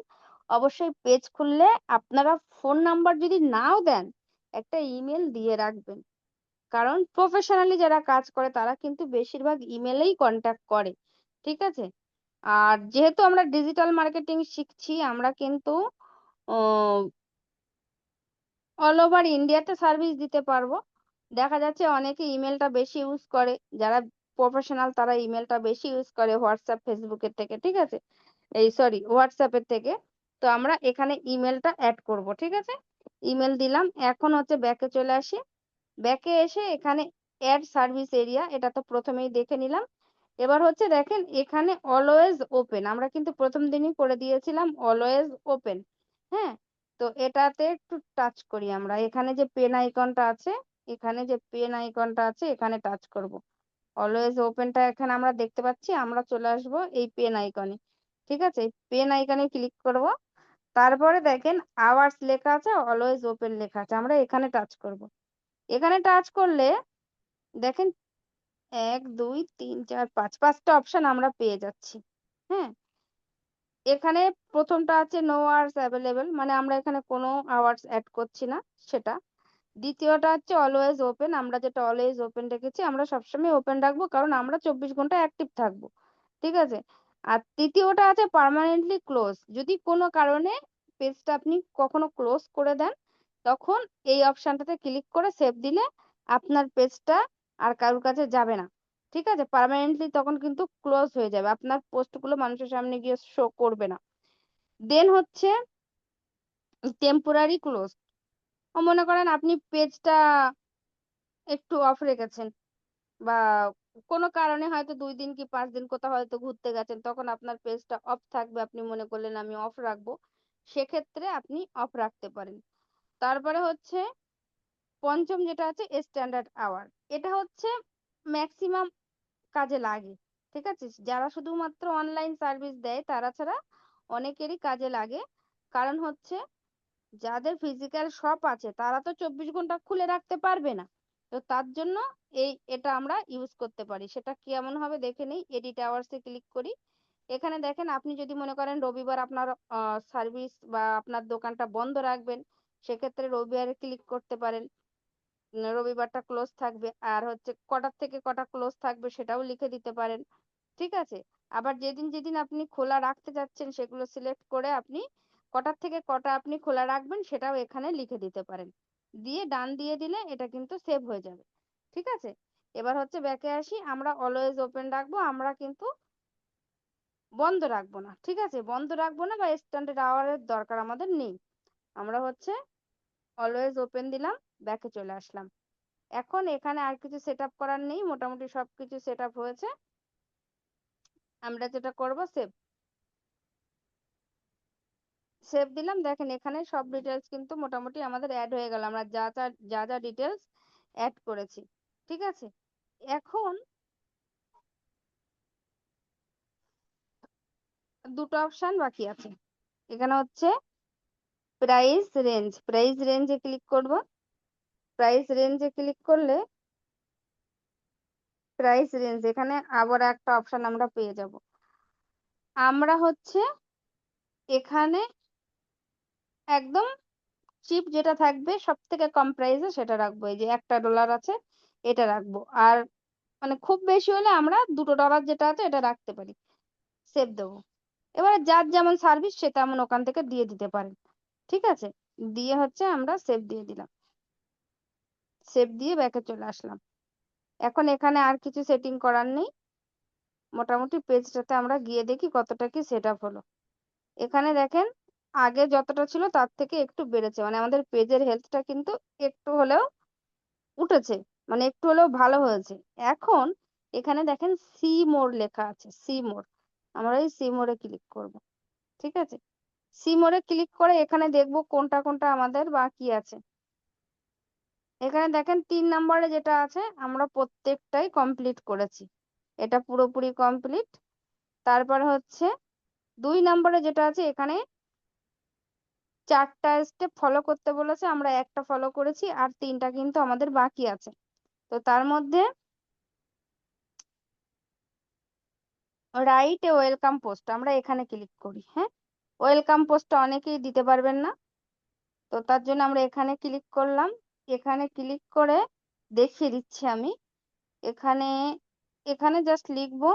অবশ্যই পেজ খুললে আপনারা ফোন নাম্বার যদি নাও দেন, একটা ইমেইল দিয়ে রাখবেন। কারণ প্রফেশনালি যারা কাজ করে তারা কিন্তু বেশিরভাগ ইমেইলেই কন্টাক্ট করে। ঠিক আছে? আর যেহেতু আমরা ডিজিটাল মার্কেটিং শিখছি, আমরা কিন্তু অ অল ওভার ইন্ডিয়াতে সার্ভিস দিতে পারবো। দেখা যাচ্ছে অনেকে ইমেইলটা বেশি ইউজ করে। যারা প্রফেশনাল তারা ইমেইলটা বেশি ইউজ করে WhatsApp, Facebook এর থেকে। ঠিক আছে? এই সরি WhatsApp এর থেকে। তো আমরা এখানে ইমেইলটা এড করব। ঠিক আছে? ইমেইল দিলাম। এখন হচ্ছে ব্যাকে চলে আসি। ব্যাকে এসে এখানে এড সার্ভিস এরিয়া এটা তো প্রথমেই দেখে নিলাম। এবার হচ্ছে দেখেন এখানে অলওয়েজ ওপেন। আমরা কিন্তু প্রথম দিনই করে দিয়েছিলাম অলওয়েজ ওপেন। হ্যাঁ? তো এটাতে একটু টাচ করি আমরা। এখানে যে পেন আইকনটা আছে, এখানে যে পেন আইকনটা আছে এখানে টাচ করব। অলওয়েজ ওপেনটা এখানে আমরা দেখতে পাচ্ছি। আমরা চলে আসব এই পেন আইকনে। ঠিক আছে? পেন আইকনে ক্লিক করব। তারপরে দেখেন আওয়ার্স লেখা আছে, অলওয়েজ ওপেন লেখা আছে। আমরা এখানে টাচ করব। এখানে টাচ করলে দেখেন ১, ২, ৩, ৪, ৫ টা অপশন আমরা পেয়ে যাচ্ছি। হ্যাঁ? এখানে ১ম টা আছে নো আওয়ার্স এভেইলেবল, মানে আমরা এখানে কোনো আওয়ার্স এড করছি না সেটা। দ্বিতীয়টা হচ্ছে অলওয়েজ ওপেন। আমরা যেটা অলওয়েজ ওপেন রেখেছি, আমরা সবসময় ওপেন রাখবো কারণ আমরা ২৪ ঘন্টা অ্যাক্টিভ থাকবো। ঠিক আছে? আর তৃতীয়টা আছে পার্মানেন্টলি ক্লোজ। যদি কোনো কারণে পেজটা আপনি কখনো ক্লোজ করে দেন, তখন এই অপশনটাতে ক্লিক করে সেভ দিলে আপনার পেজটা আর কারোর কাছে যাবে না। ঠিক আছে? পার্মানেন্টলি তখন কিন্তু ক্লোজ হয়ে যাবে। আপনার পোস্টগুলো মানুষের সামনে গিয়ে শো করবে না। দেন হচ্ছে টেম্পোরারি ক্লোজ। মনে করেন আপনি পেজটা একটু অফ রেখেছেন বা কোনো কারণে হয়তো ২ দিন কি ৫ দিন কোথাও হয়তো ঘুরতে গেছেন। তখন আপনার পেজটা অফ থাকবে। আপনি মনে করলেন আমি অফ রাখবো। সেক্ষেত্রে আপনি অফ রাখতে পারেন। তারপরে হচ্ছে ৫ম যেটা আছে স্ট্যান্ডার্ড আওয়ার। এটা হচ্ছে মেক্সিমাম কাজে লাগে। ঠিক আছে? যারা শুধুমাত্র অনলাইন সার্ভিস দেয় তারা ছাড়া অনেকেরই কাজে লাগে। কারণ হচ্ছে যাদের ফিজিক্যাল শপ আছে তারা তো ২৪ ঘন্টা খুলে রাখতে পারবে না। তো তার জন্য এটা আমরা ইউজ করতে পারি। সেটা কেমন হবে দেখে নেই। এডিট আওয়ার্স এ ক্লিক করি। এখানে দেখেন আপনি যদি মনে করেন রবিবার আপনার সার্ভিস বা আপনার দোকানটা বন্ধ রাখবেন, সেক্ষেত্রে রবিবারে ক্লিক করতে পারেন। রবিবারটা ক্লোজ থাকবে। আর হচ্ছে কটার থেকে কটা ক্লোজ থাকবে সেটাও লিখে দিতে পারেন। ঠিক আছে? আবার যেদিন আপনি খোলা রাখতে চাচ্ছেন সেগুলো সিলেক্ট করে আপনি কটার থেকে কটা আপনি খোলা রাখবেন সেটাও এখানে লিখে দিতে পারেন। দিয়ে ডান দিয়ে দিলে এটা কিন্তু সেভ হয়ে যাবে। ঠিক আছে? এবার হচ্ছে ব্যাকে আসি। আমরা অলওয়েজ ওপেন রাখবো। আমরা কিন্তু বন্ধ রাখবো না। ঠিক আছে? বন্ধ রাখবো না বা স্ট্যান্ডার্ড আওয়ার এর দরকার আমাদের নেই। আমরা হচ্ছে অলওয়েজ ওপেন দিলাম, ব্যাকে চলে আসলাম। এখন এখানে আর কিছু সেটআপ করার নেই। মোটামুটি সবকিছু সেটআপ হয়েছে। আমরা যেটা করব সেভ। সেভ দিলাম। দেখেন এখানে সব ডিটেলস কিন্তু মোটামুটি আমাদের অ্যাড হয়ে গেল, আমরা যা যা ডিটেলস অ্যাড করেছি। ঠিক আছে, এখন দুটো অপশন বাকি আছে। এখানে হচ্ছে প্রাইস রেঞ্জে ক্লিক করব। প্রাইস রেঞ্জে ক্লিক করলে প্রাইস রেঞ্জ এখানে আবার একটা অপশন আমরা পেয়ে যাব। আমরা হচ্ছে এখানে একদম চিপ যেটা থাকবে সব থেকে কম প্রাইসে সেটা রাখবো, এই যে $1 আছে এটা রাখবো। আর মানে খুব বেশি হলে আমরা $2 যেটা আছে এটা রাখতে পারি। সেভ দেবো। এবারে যার যেমন সার্ভিস সে তেমন ওখান থেকে দিয়ে দিতে পারেন। ঠিক আছে, দিয়ে হচ্ছে আমরা সেভ দিয়ে দিলাম। সেভ দিয়ে ব্যাকে চলে আসলাম। এখন এখানে আর কিছু সেটিং করার নেই। মোটামুটি পেজটাতে আমরা গিয়ে দেখি কতটা কি সেট আপ হলো। এখানে দেখেন আগে যতটা ছিল তার থেকে একটু বেড়েছে, মানে আমাদের পেজের হেলথটা কিন্তু একটু হলেও উঠেছে, মানে একটু হলেও ভালো হয়েছে। এখন এখানে দেখেন সি মোর লেখা আছে, সি মোর। আমরা এই সি মোরে ক্লিক করব। ঠিক আছে, সি মোরে ক্লিক করে এখানে দেখব কোনটা কোনটা আমাদের বাকি আছে। এখানে দেখেন 3 নম্বরে যেটা আছে আমরা প্রত্যেকটাই কমপ্লিট করেছি, এটা পুরোপুরি কমপ্লিট। তারপরে হচ্ছে 2 নম্বরে যেটা আছে এখানে 4টা স্টেপ ফলো করতে বলেছে, আমরা একটা ফলো করেছি আর 3টা কিন্তু আমাদের বাকি আছে। তো তার মধ্যে রাইট এ ওয়েলকাম পোস্ট আমরা এখানে ক্লিক করি। হ্যাঁ, ওয়েলকাম পোস্টটা অনেকেই দিতে পারবেন না, তো তার জন্য আমরা এখানে ক্লিক করলাম। এখানে ক্লিক করে দেখিয়ে দিচ্ছি আমি। এখানে এখানে জাস্ট লিখবো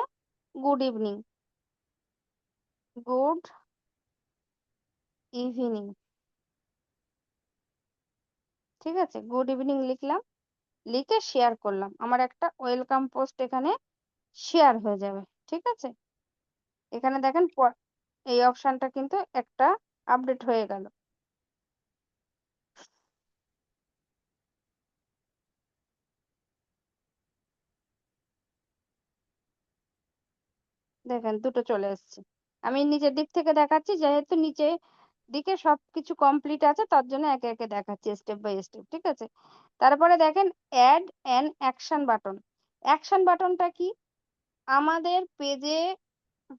গুড ইভিনিং, গুড ইভিনিং। ঠিক আছে, গুড ইভিনিং লিখলাম, লিখে শেয়ার করলাম, আমার একটা ওয়েলকাম পোস্ট এখানে শেয়ার হয়ে যাবে। ঠিক আছে, এখানে দেখেন এই অপশনটা কিন্তু একটা আপডেট হয়ে গেল। দেখেন দুটো চলে এসেছে। আমি নিচের দিক থেকে দেখাচ্ছি, যেহেতু নিচে দিকে সবকিছু কমপ্লিট আছে তার জন্য একে একে দেখাচ্ছি স্টেপ বাই স্টেপ। ঠিক আছে, তারপরে দেখেন add an action button. Action বাটনটা কি? আমাদের পেজে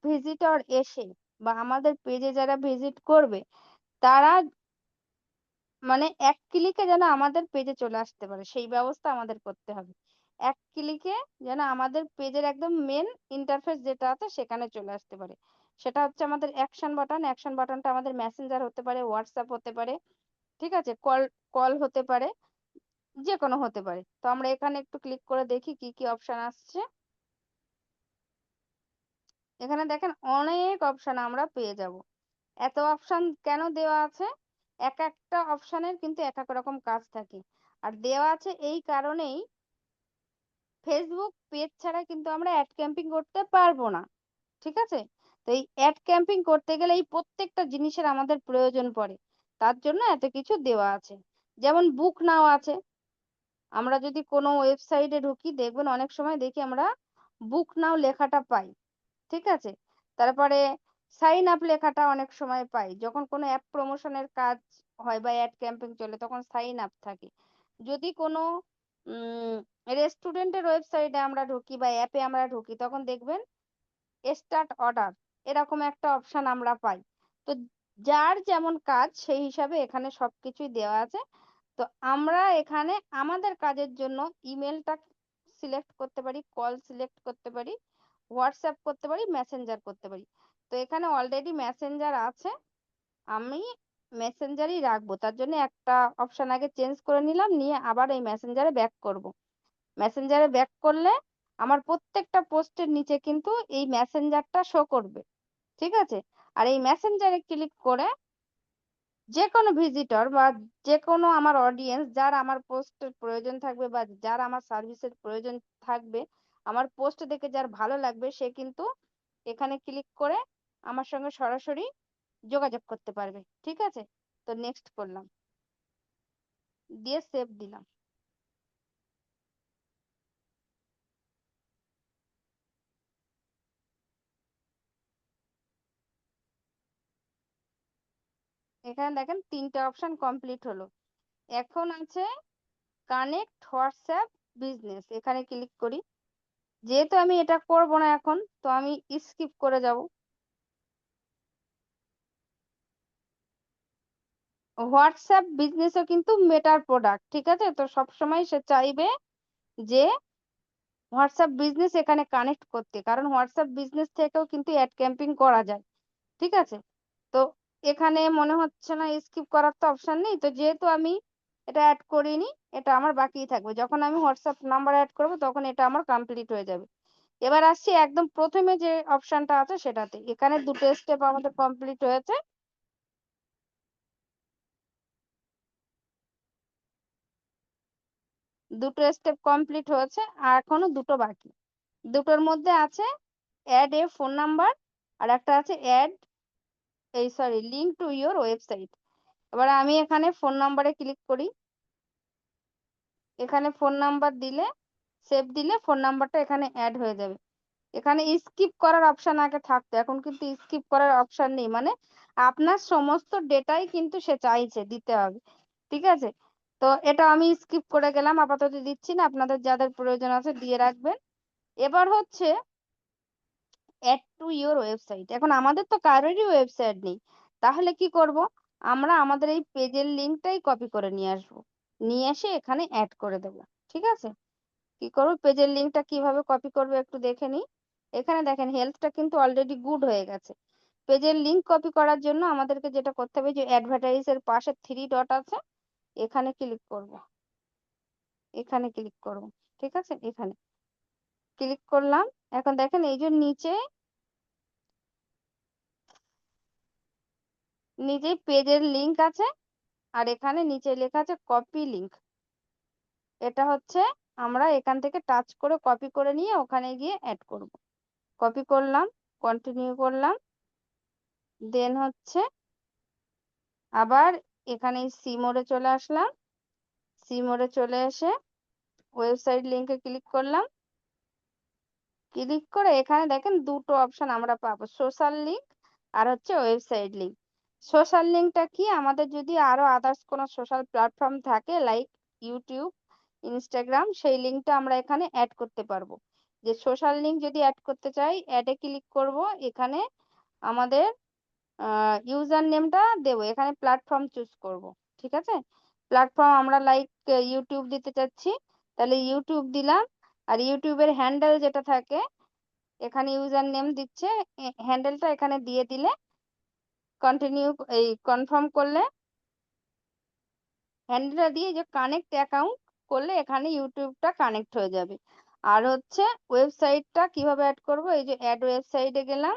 ভিজিটর এসে বা আমাদের পেজে যারা ভিজিট করবে তারা মানে এক ক্লিকে যেন আমাদের পেজে চলে আসতে পারে সেই ব্যবস্থা আমাদের করতে হবে। এক ক্লিকে যেন আমাদের পেজের একদম মেন ইন্টারফেস যেটা আছে সেখানে চলে আসতে পারে, সেটা হচ্ছে আমাদের অ্যাকশন বাটন। অ্যাকশন বাটনটা আমাদের মেসেঞ্জার হতে পারে, হোয়াটসঅ্যাপ হতে পারে, ঠিক আছে, কল কল হতে পারে, যে কোনো হতে পারে। তো আমরা এখানে একটু ক্লিক করে দেখি কি কি অপশন আসছে। এখানে দেখেন অনেক অপশন আমরা পেয়ে যাব। এত অপশন কেন দেওয়া আছে? এক একটা অপশনের কিন্তু এক এক রকম কাজ থাকে। আর দেওয়া আছে এই কারণেই, ফেসবুক পেজ ছাড়া কিন্তু আমরা অ্যাড ক্যাম্পিং করতে পারবো না। ঠিক আছে, তো এই অ্যাড ক্যাম্পিং করতে গেলে এই প্রত্যেকটা জিনিসের আমাদের প্রয়োজন পড়ে, তার জন্য এত কিছু দেওয়া আছে। যেমন বুক নাও আছে, আমরা যদি কোনো ওয়েবসাইটে ঢুকি দেখবেন অনেক সময় দেখি আমরা বুক নাও লেখাটা পাই। ঠিক আছে, তারপরে সাইন আপ লেখাটা অনেক সময় পাই, যখন কোনো অ্যাপ প্রমোশনের কাজ হয় বা অ্যাড ক্যাম্পেইন চলে তখন সাইন আপ থাকে। যদি কোনো রেস্টুরেন্টের ওয়েবসাইটে আমরা ঢুকি বা অ্যাপে আমরা ঢুকি তখন দেখবেন স্টার্ট অর্ডার এরকম একটা অপশন আমরা পাই। তো যার যেমন কাজ সেই হিসাবে এখানে সবকিছুই দেওয়া আছে। তো আমরা এখানে আমাদের কাজের জন্য ইমেলটা সিলেক্ট করতে পারি, কল সিলেক্ট করতে পারি, হোয়াটসঅ্যাপ করতে পারি, মেসেঞ্জার করতে পারি। তো এখানে অলরেডি মেসেঞ্জার আছে, আমি মেসেঞ্জারই রাখবো। তার জন্য একটা অপশন আগে চেঞ্জ করে নিলাম, নিয়ে আবার এই মেসেঞ্জারে ব্যাক করব। মেসেঞ্জারে ব্যাক করলে আমার প্রত্যেকটা পোস্টের নিচে কিন্তু এই মেসেঞ্জারটা শো করবে। ঠিক আছে, আর এই মেসেঞ্জারে ক্লিক করে যে কোনো ভিজিটর বা যে কোনো আমার অডিয়েন্স যার আমার পোস্টের প্রয়োজন থাকবে বা যার আমার সার্ভিসের প্রয়োজন থাকবে, আমার পোস্ট দেখে যার ভালো লাগবে সে কিন্তু এখানে ক্লিক করে আমার সঙ্গে সরাসরি যোগাযোগ করতে পারবে। ঠিক আছে, তো নেক্সট করলাম, দিয়ে সেভ দিলাম। এখানে দেখেন 3টে অপশন কমপ্লিট হলো। এখন আছে কানেক্ট হোয়াটসঅ্যাপ বিজনেস, এখানে ক্লিক করি। যেহেতু আমি এটা করব না এখন, তো আমি স্কিপ করে যাব। হোয়াটসঅ্যাপ বিজনেসও কিন্তু মেটার প্রোডাক্ট, ঠিক আছে? তো সবসময় সে চাইবে যে হোয়াটসঅ্যাপ বিজনেস এখানে কানেক্ট করতে, কারণ হোয়াটসঅ্যাপ বিজনেস থেকেও কিন্তু অ্যাড ক্যাম্পিং করা যায়, ঠিক আছে? তো এখানে মনে হচ্ছে না স্কিপ করার তো অপশন নেই, তো যেহেতু আমি এটা অ্যাড করিনি, এটা আমার বাকিই থাকবে। যখন আমি হোয়াটসঅ্যাপ নাম্বার অ্যাড করব তখন এটা আমার কমপ্লিট হয়ে যাবে। এবার আসছি একদম প্রথমে যে অপশনটা আছে সেটাতে। এখানে 2টো স্টেপ আমাদের কমপ্লিট হয়েছে। দুটো স্টেপ কমপ্লিট হয়েছে, আর এখনো দুটো বাকি। দুটোর মধ্যে আছে অ্যাড এ ফোন নাম্বার, আর একটা আছে লিংক টু ইওর ওয়েবসাইট। এবার আমি এখানে ফোন নাম্বারে ক্লিক করি। এখানে ফোন নাম্বার দিলে, সেভ দিলে ফোন নাম্বারটা এখানে অ্যাড হয়ে যাবে। এখানে স্কিপ করার অপশন আগে থাকতো, এখন কিন্তু স্কিপ করার অপশন নেই, মানে আপনার সমস্ত ডেটাই কিন্তু সে চাইছে দিতে হবে, ঠিক আছে? তো এটা আমি স্কিপ করে গেলাম, আপাতত দিচ্ছি না, আপনাদের যাদের প্রয়োজন আছে দিয়ে রাখবেন। এবার হচ্ছে অ্যাড টু ইওর ওয়েবসাইট। এখন আমাদের তো কারোরই ওয়েবসাইট নেই, তাহলে কি করব? আমরা আমাদের এই পেজের লিঙ্কটাই কপি করে নিয়ে আসবো, নিয়ে এসে এখানে অ্যাড করে দেবো, ঠিক আছে? কি করবো, পেজের লিঙ্কটা কিভাবে কপি করবো একটু দেখে নিই। এখানে দেখেন হেলথটা কিন্তু অলরেডি গুড হয়ে গেছে। পেজের লিঙ্ক কপি করার জন্য আমাদেরকে যেটা করতে হবে, যে অ্যাডভার্টাইজ এর পাশে 3 ডট আছে, এখানে ক্লিক করব। এখানে ক্লিক করব, ঠিক আছে? এখানে ক্লিক করলাম। এখন দেখেন এই যে নিচে নিজেই পেজের লিংক আছে, আর এখানে নিচে লেখা আছে কপি লিংক। এটা হচ্ছে আমরা এখান থেকে টাচ করে কপি করে নিয়ে ওখানে গিয়ে অ্যাড করব। কপি করলাম, কন্টিনিউ করলাম, দেন হচ্ছে আবার এখানে সি মোডে চলে আসলাম। সি মোডে চলে এসে ওয়েবসাইট লিংকে ক্লিক করলাম। ক্লিক করে এখানে দেখেন দুটো অপশন আমরা পাবো, সোশ্যাল লিংক আর হচ্ছে ওয়েবসাইট লিংক। সোশ্যাল লিংকটা কি, আমাদের যদি আরো আদার্স কোনো সোশ্যাল প্ল্যাটফর্ম থাকে লাইক ইউটিউব, ইনস্টাগ্রাম, সেই লিংকটা আমরা এখানে অ্যাড করতে পারবো। যে সোশ্যাল লিংক যদি অ্যাড করতে চাই, অ্যাডে ক্লিক করব। এখানে আমাদের ইউজার নেমটা দেবো, এখানে প্ল্যাটফর্ম চুজ করব, ঠিক আছে? প্ল্যাটফর্ম আমরা লাইক ইউটিউব দিতে চাচ্ছি, তাহলে ইউটিউব দিলাম। আর ইউটিউবের হ্যান্ডেল যেটা থাকে, এখানে ইউজার নেম দিচ্ছে, হ্যান্ডেলটা এখানে দিয়ে দিলে কন্টিনিউ, এই কনফার্ম করলে, হ্যান্ডেলটা দিয়ে যে কানেক্ট অ্যাকাউন্ট করলে এখানে ইউটিউবটা কানেক্ট হয়ে যাবে। আর হচ্ছে ওয়েবসাইটটা কিভাবে অ্যাড করব, এই যে অ্যাড ওয়েবসাইটে গেলাম,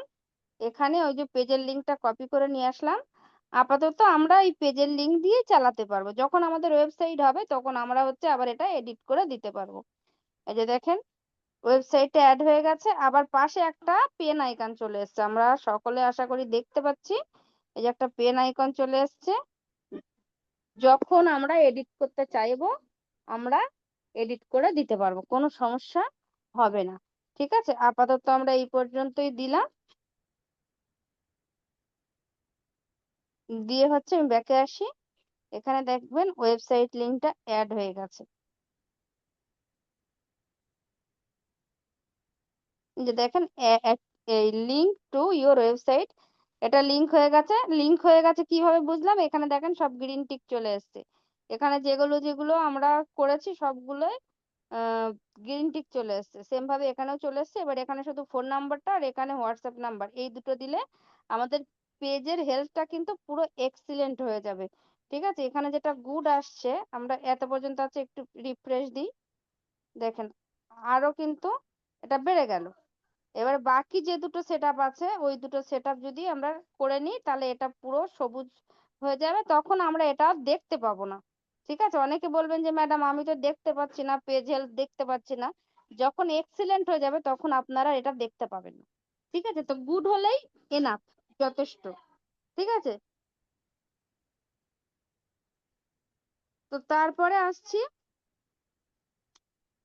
এখানে ওই যে পেজের লিঙ্কটা কপি করে নিয়ে আসলাম। আপাতত আমরা এই পেজের লিঙ্ক দিয়ে চালাতে পারবো, যখন আমাদের ওয়েবসাইট হবে তখন আমরা হচ্ছে আবার এটা এডিট করে দিতে পারবো। এই যে দেখেন ওয়েবসাইটটা অ্যাড হয়ে গেছে, আবার পাশে একটা পেন আইকন চলে এসেছে, আমরা সকলে আশা করি দেখতে পাচ্ছি। এই যে একটা পেন আইকন চলে এসেছে, যখন আমরা এডিট করতে চাইবো আমরা এডিট করে দিতে পারবো, কোনো সমস্যা হবে না, ঠিক আছে? আপাতত আমরা এই পর্যন্তই দিলাম। দিয়ে হচ্ছে আমি ব্যাকে আসি, এখানে দেখবেন ওয়েবসাইট লিংকটা অ্যাড হয়ে গেছে। যে দেখেন এই লিংক টু ইওর ওয়েবসাইট, এটা লিংক হয়ে গেছে। লিংক হয়ে গেছে কিভাবে বুঝলাম, এখানে দেখেন সব গ্রিন টিক চলে এসেছে। এখানে যেগুলো যেগুলো আমরা করেছি সবগুলোই গ্রিন টিক চলে এসেছে, সেম ভাবে এখানেও চলে এসেছে। এবার এখানে শুধু ফোন নাম্বারটা আর এখানে হোয়াটসঅ্যাপ নাম্বার, এই দুটো দিলে আমাদের পেজের হেলথটা কিন্তু পুরো এক্সিলেন্ট হয়ে যাবে, ঠিক আছে? এখানে যেটা গুড আসছে, আমরা এত পর্যন্ত আছে, একটু রিফ্রেশ দিই, দেখেন আরো কিন্তু এটা বেড়ে গেল। এবার বাকি যে দুটো সেটআপ আছে, ওই দুটো সেটআপ যদি আমরা করে নিই, তাহলে এটা পুরো সবুজ হয়ে যাবে, তখন আমরা এটা আর দেখতে পাবো না, ঠিক আছে? অনেকে বলবেন যে ম্যাডাম আমি তো দেখতে পাচ্ছি না, পেজ হেলথ দেখতে পাচ্ছি না। যখন এক্সিলেন্ট হয়ে যাবে তখন আপনারা এটা দেখতে পাবেন না, ঠিক আছে? তো গুড হলেই এনাফ, যথেষ্ট, ঠিক আছে? তো তারপরে আসছি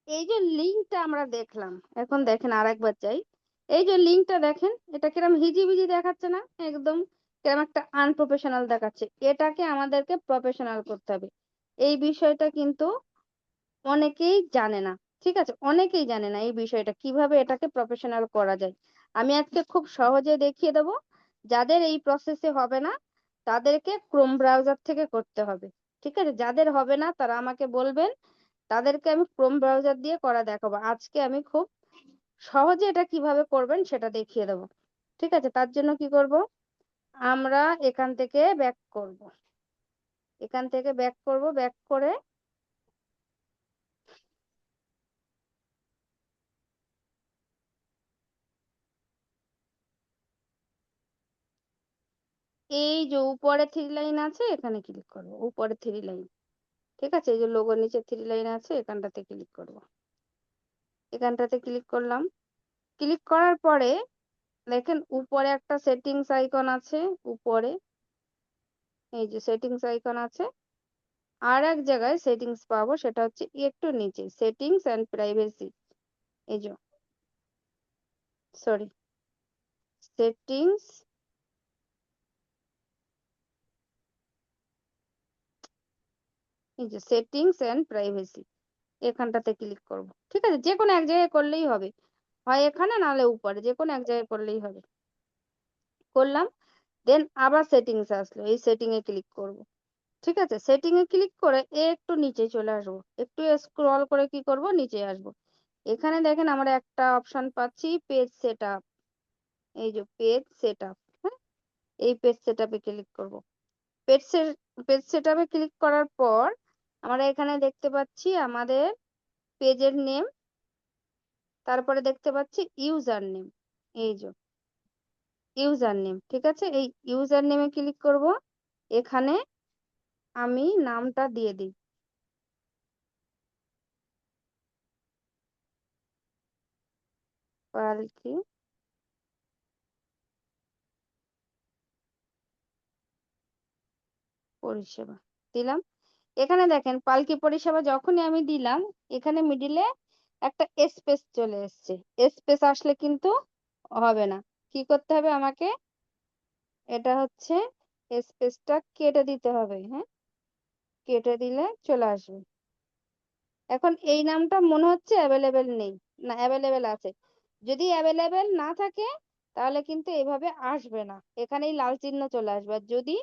এই যে লিঙ্কটা আমরা দেখলাম, এখন দেখেন আরেকবার চাই। এই যে লিঙ্কটা দেখেন, এটা কিরকম হিজিবিজি দেখাচ্ছে না? একদম কেমন একটা আনপ্রফেশনাল দেখাচ্ছে, এটাকে আমাদেরকে প্রফেশনাল করতে হবে। এই বিষয়টা কিন্তু অনেকেই জানে না, ঠিক আছে, অনেকেই জানে না এই বিষয়টা কিভাবে এটাকে প্রফেশনাল করা যায়। আমি আজকে খুব সহজে দেখিয়ে দেবো। যাদের এই প্রসেসে হবে না তাদেরকে ক্রোম ব্রাউজার থেকে করতে হবে, ঠিক আছে। যাদের হবে না তারা আমাকে বলবেন, তাদেরকে আমি ক্রোম ব্রাউজার দিয়ে করা দেখাবো। আজকে আমি খুব সহজে এটা কিভাবে করবেন সেটা দেখিয়ে দেবো, ঠিক আছে। তার জন্য কি করব, আমরা এখান থেকে ব্যাক করব, এখান থেকে ব্যাক করব, ব্যাক করে এই যে উপরে থ্রি লাইন আছে এখানে ক্লিক করব, উপরে থ্রি লাইন, ঠিক আছে। এই যে লোগোর নিচে থ্রি লাইন আছে এখানটাতে ক্লিক করব, এখানটাতে ক্লিক করলাম। ক্লিক করার পরে দেখেন উপরে একটা সেটিংস আইকন আছে, উপরে এই যে সেটিংস আইকন আছে। আর এক জায়গায় সেটিংস পাবো, সেটা হচ্ছে একটু নিচে সেটিংস এন্ড প্রাইভেসি, এই যে সরি সেটিংস, এই যে সেটিংস এন্ড প্রাইভেসি, এখানটাতে ক্লিক করব, ঠিক আছে। যে কোনো এক জায়গায় করলেই হবে, হয় এখানে নাহলে উপরে, যে কোনো এক জায়গায় করলেই হবে। করলাম, দেন আবার সেটিংস আসলো, এই সেটিং এ ক্লিক করব, ঠিক আছে। সেটিং এ ক্লিক করে একটু নিচে চলে আসবো, একটু স্ক্রল করে কি করব, নিচে আসবো। এখানে দেখেন আমরা একটা অপশন পাচ্ছি পেজ সেটআপ, এই যে পেজ সেটআপ, হ্যাঁ, এই পেজ সেটআপে ক্লিক করব। পেজ পেজ সেটআপে ক্লিক করার পর আমরা এখানে দেখতে পাচ্ছি আমাদের পেজের নেম, তারপরে দেখতে পাচ্ছি ইউজার নেম, এই যে ইউজার নেম, ঠিক আছে। এই ইউজার নেমে ক্লিক করব। এখানে আমি নামটা দিয়ে দিই, পালকি পরিষেবা দিলাম। এখানে দেখেন পালকি পরিষেবা যখনই আমি দিলাম, এখানে মিডিলে একটা স্পেস চলে এসেছে। স্পেস আসলে কিন্তু হবে না, কি করতে হবে আমাকে, এটা হচ্ছে স্পেসটা কেটে দিতে হবে, হ্যাঁ, কেটে দিলে চলে আসবে। এখন এই নামটা মনে হচ্ছে অ্যাভেলেবেল নেই, না অ্যাভেলেবেল আছে। যদি অ্যাভেলেবেল না থাকে তাহলে কিন্তু এভাবে আসবে না, এখানেই লাল চিহ্ন চলে আসবে। আর যদি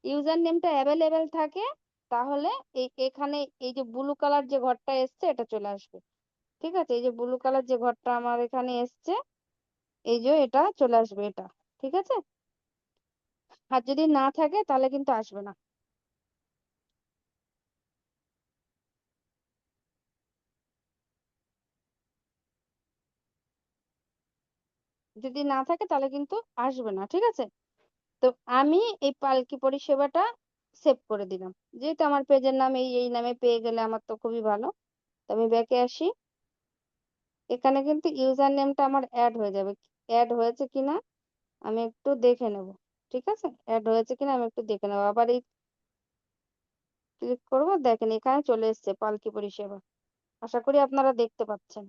ইউজার নেমটা অ্যাভেলেবেল থাকে তাহলে এখানে এই যে ব্লু কালার যে ঘরটা এসছে এটা চলে আসবে, ঠিক আছে। এই যে ব্লু কালার যে ঘরটা আমার এখানে এসছে, এই যে এটা চলে আসবে, এটা ঠিক আছে। আর যদি না থাকে তাহলে কিন্তু আসবে না। যদি না থাকে তাহলে কিন্তু আসবে না, ঠিক আছে। তো আমি এই পালকি পরিষেবাটা সেভ করে দিলাম, যেহেতু আমার পেজের নাম এই নামে পেয়ে গেলে আমার তো খুবই ভালো। তো আমি ব্যাকে আসি, এখানে কিন্তু ইউজার নেমটা আমার অ্যাড হয়ে যাবে। অ্যাড হয়েছে কিনা আমি একটু দেখে নেব, ঠিক আছে। অ্যাড হয়েছে কিনা আমি একটু দেখে নেবো, আবার এই ক্লিক করব, দেখেন এখানে চলে এসেছে পালকি পরিষেবা। আশা করি আপনারা দেখতে পাচ্ছেন,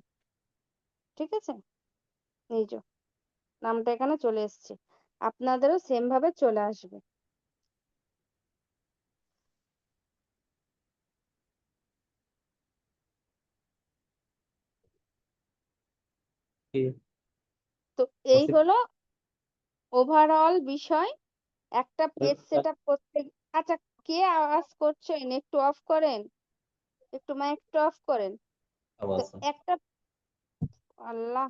ঠিক আছে। এই যে নামটা এখানে চলে এসেছে, আপনাদেরও সেম ভাবে চলে আসবে। তো এই হলো ওভারঅল বিষয় একটা পেজ সেটআপ করতে। আচ্ছা, কে আওয়াজ করছেন একটু অফ করেন, একটু মাইকটা অফ করেন। তো একটা, আল্লাহ,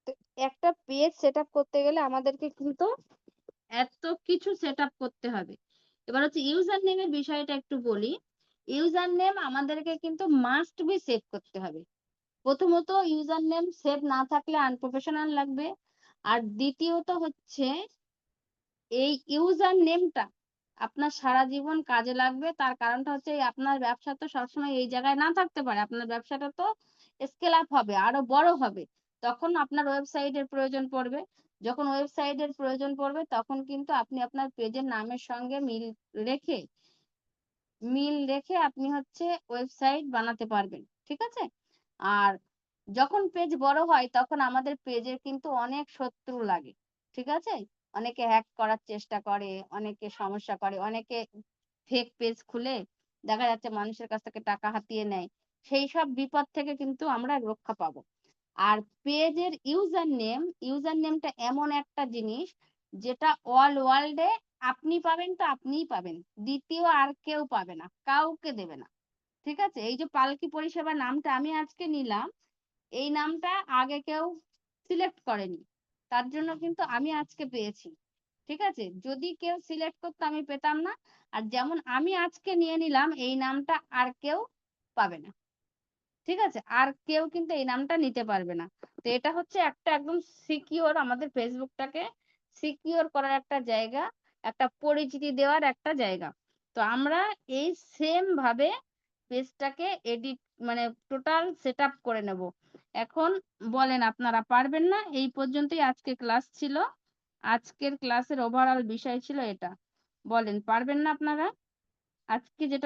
তো একটা পেজ সেটআপ করতে গেলে আমাদেরকে কিন্তু এত কিছু সেটআপ করতে হবে। এবার হচ্ছে ইউজার নেমের বিষয়টা একটু বলি। ইউজার নেম আমাদেরকে কিন্তু মাস্ট বি সেভ করতে হবে। প্রথমত ইউজার নেম সেভ না থাকলে আনপ্রফেশনাল লাগবে। আর দ্বিতীয়ত হচ্ছে এই ইউজার নেমটা আপনার সারা জীবন কাজে লাগবে। তার কারণটা হচ্ছে এই আপনার ব্যবসা তো সবসময় এই জায়গায় না থাকতে পারে, আপনার ব্যবসাটা তো স্কেল আপ হবে, আরো বড় হবে। তখন আপনার ওয়েবসাইটের প্রয়োজন পড়বে। যখন ওয়েবসাইটের প্রয়োজন পড়বে তখন কিন্তু আপনি আপনার পেজের নামের সঙ্গে মিল রেখে মিল রেখে আপনি হচ্ছে ওয়েবসাইট বানাতে পারবেন, ঠিক আছে? আর যখন পেজ বড় হয় তখন আমাদের পেজের কিন্তু অনেক শত্রু লাগে, ঠিক আছে? অনেকে হ্যাক করার চেষ্টা করে, অনেকে সমস্যা করে, অনেকে ফেক পেজ খুলে দেখা যাচ্ছে মানুষের কাছ থেকে টাকা হাতিয়ে নেয়। সেই সব বিপদ থেকে কিন্তু আমরা রক্ষা পাবো। আর পেজের ইউজার নেমটা এমন একটা জিনিস যেটা অল ওয়ার্ল্ডে আপনি পাবেন তো আপনিই পাবেন, দ্বিতীয় আর কেউ পাবে না, কাউকে দেবে না, ঠিক আছে? এই যে পালকি পরিষেবা নামটা আমি আজকে নিলাম, এই নামটা আগে কেউ সিলেক্ট করেনি, তার জন্য কিন্তু আমি আজকে পেয়েছি, ঠিক আছে? যদি কেউ সিলেক্ট করতো আমি পেতাম না। আর যেমন আমি আজকে নিয়ে নিলাম, এই নামটা আর কেউ পাবে না, ঠিক আছে? আর কেউ কিন্তু এই নামটা নিতে পারবে না। তো এটা হচ্ছে একটা একদম সিকিওর, আমাদের ফেসবুকটাকে সিকিওর করার একটা জায়গা, একটা পরিচিতি দেওয়ার একটা জায়গা। তো আমরা এই সেম ভাবে পেজটাকে এডিট মানে টোটাল সেট আপ করে নেব। এখন বলেন, আপনারা পারবেন না? এই পর্যন্তই আজকে ক্লাস ছিল। আজকের ক্লাসের ওভারঅল বিষয় ছিল এটা। বলেন, পারবেন না আপনারা? আজকে যেটা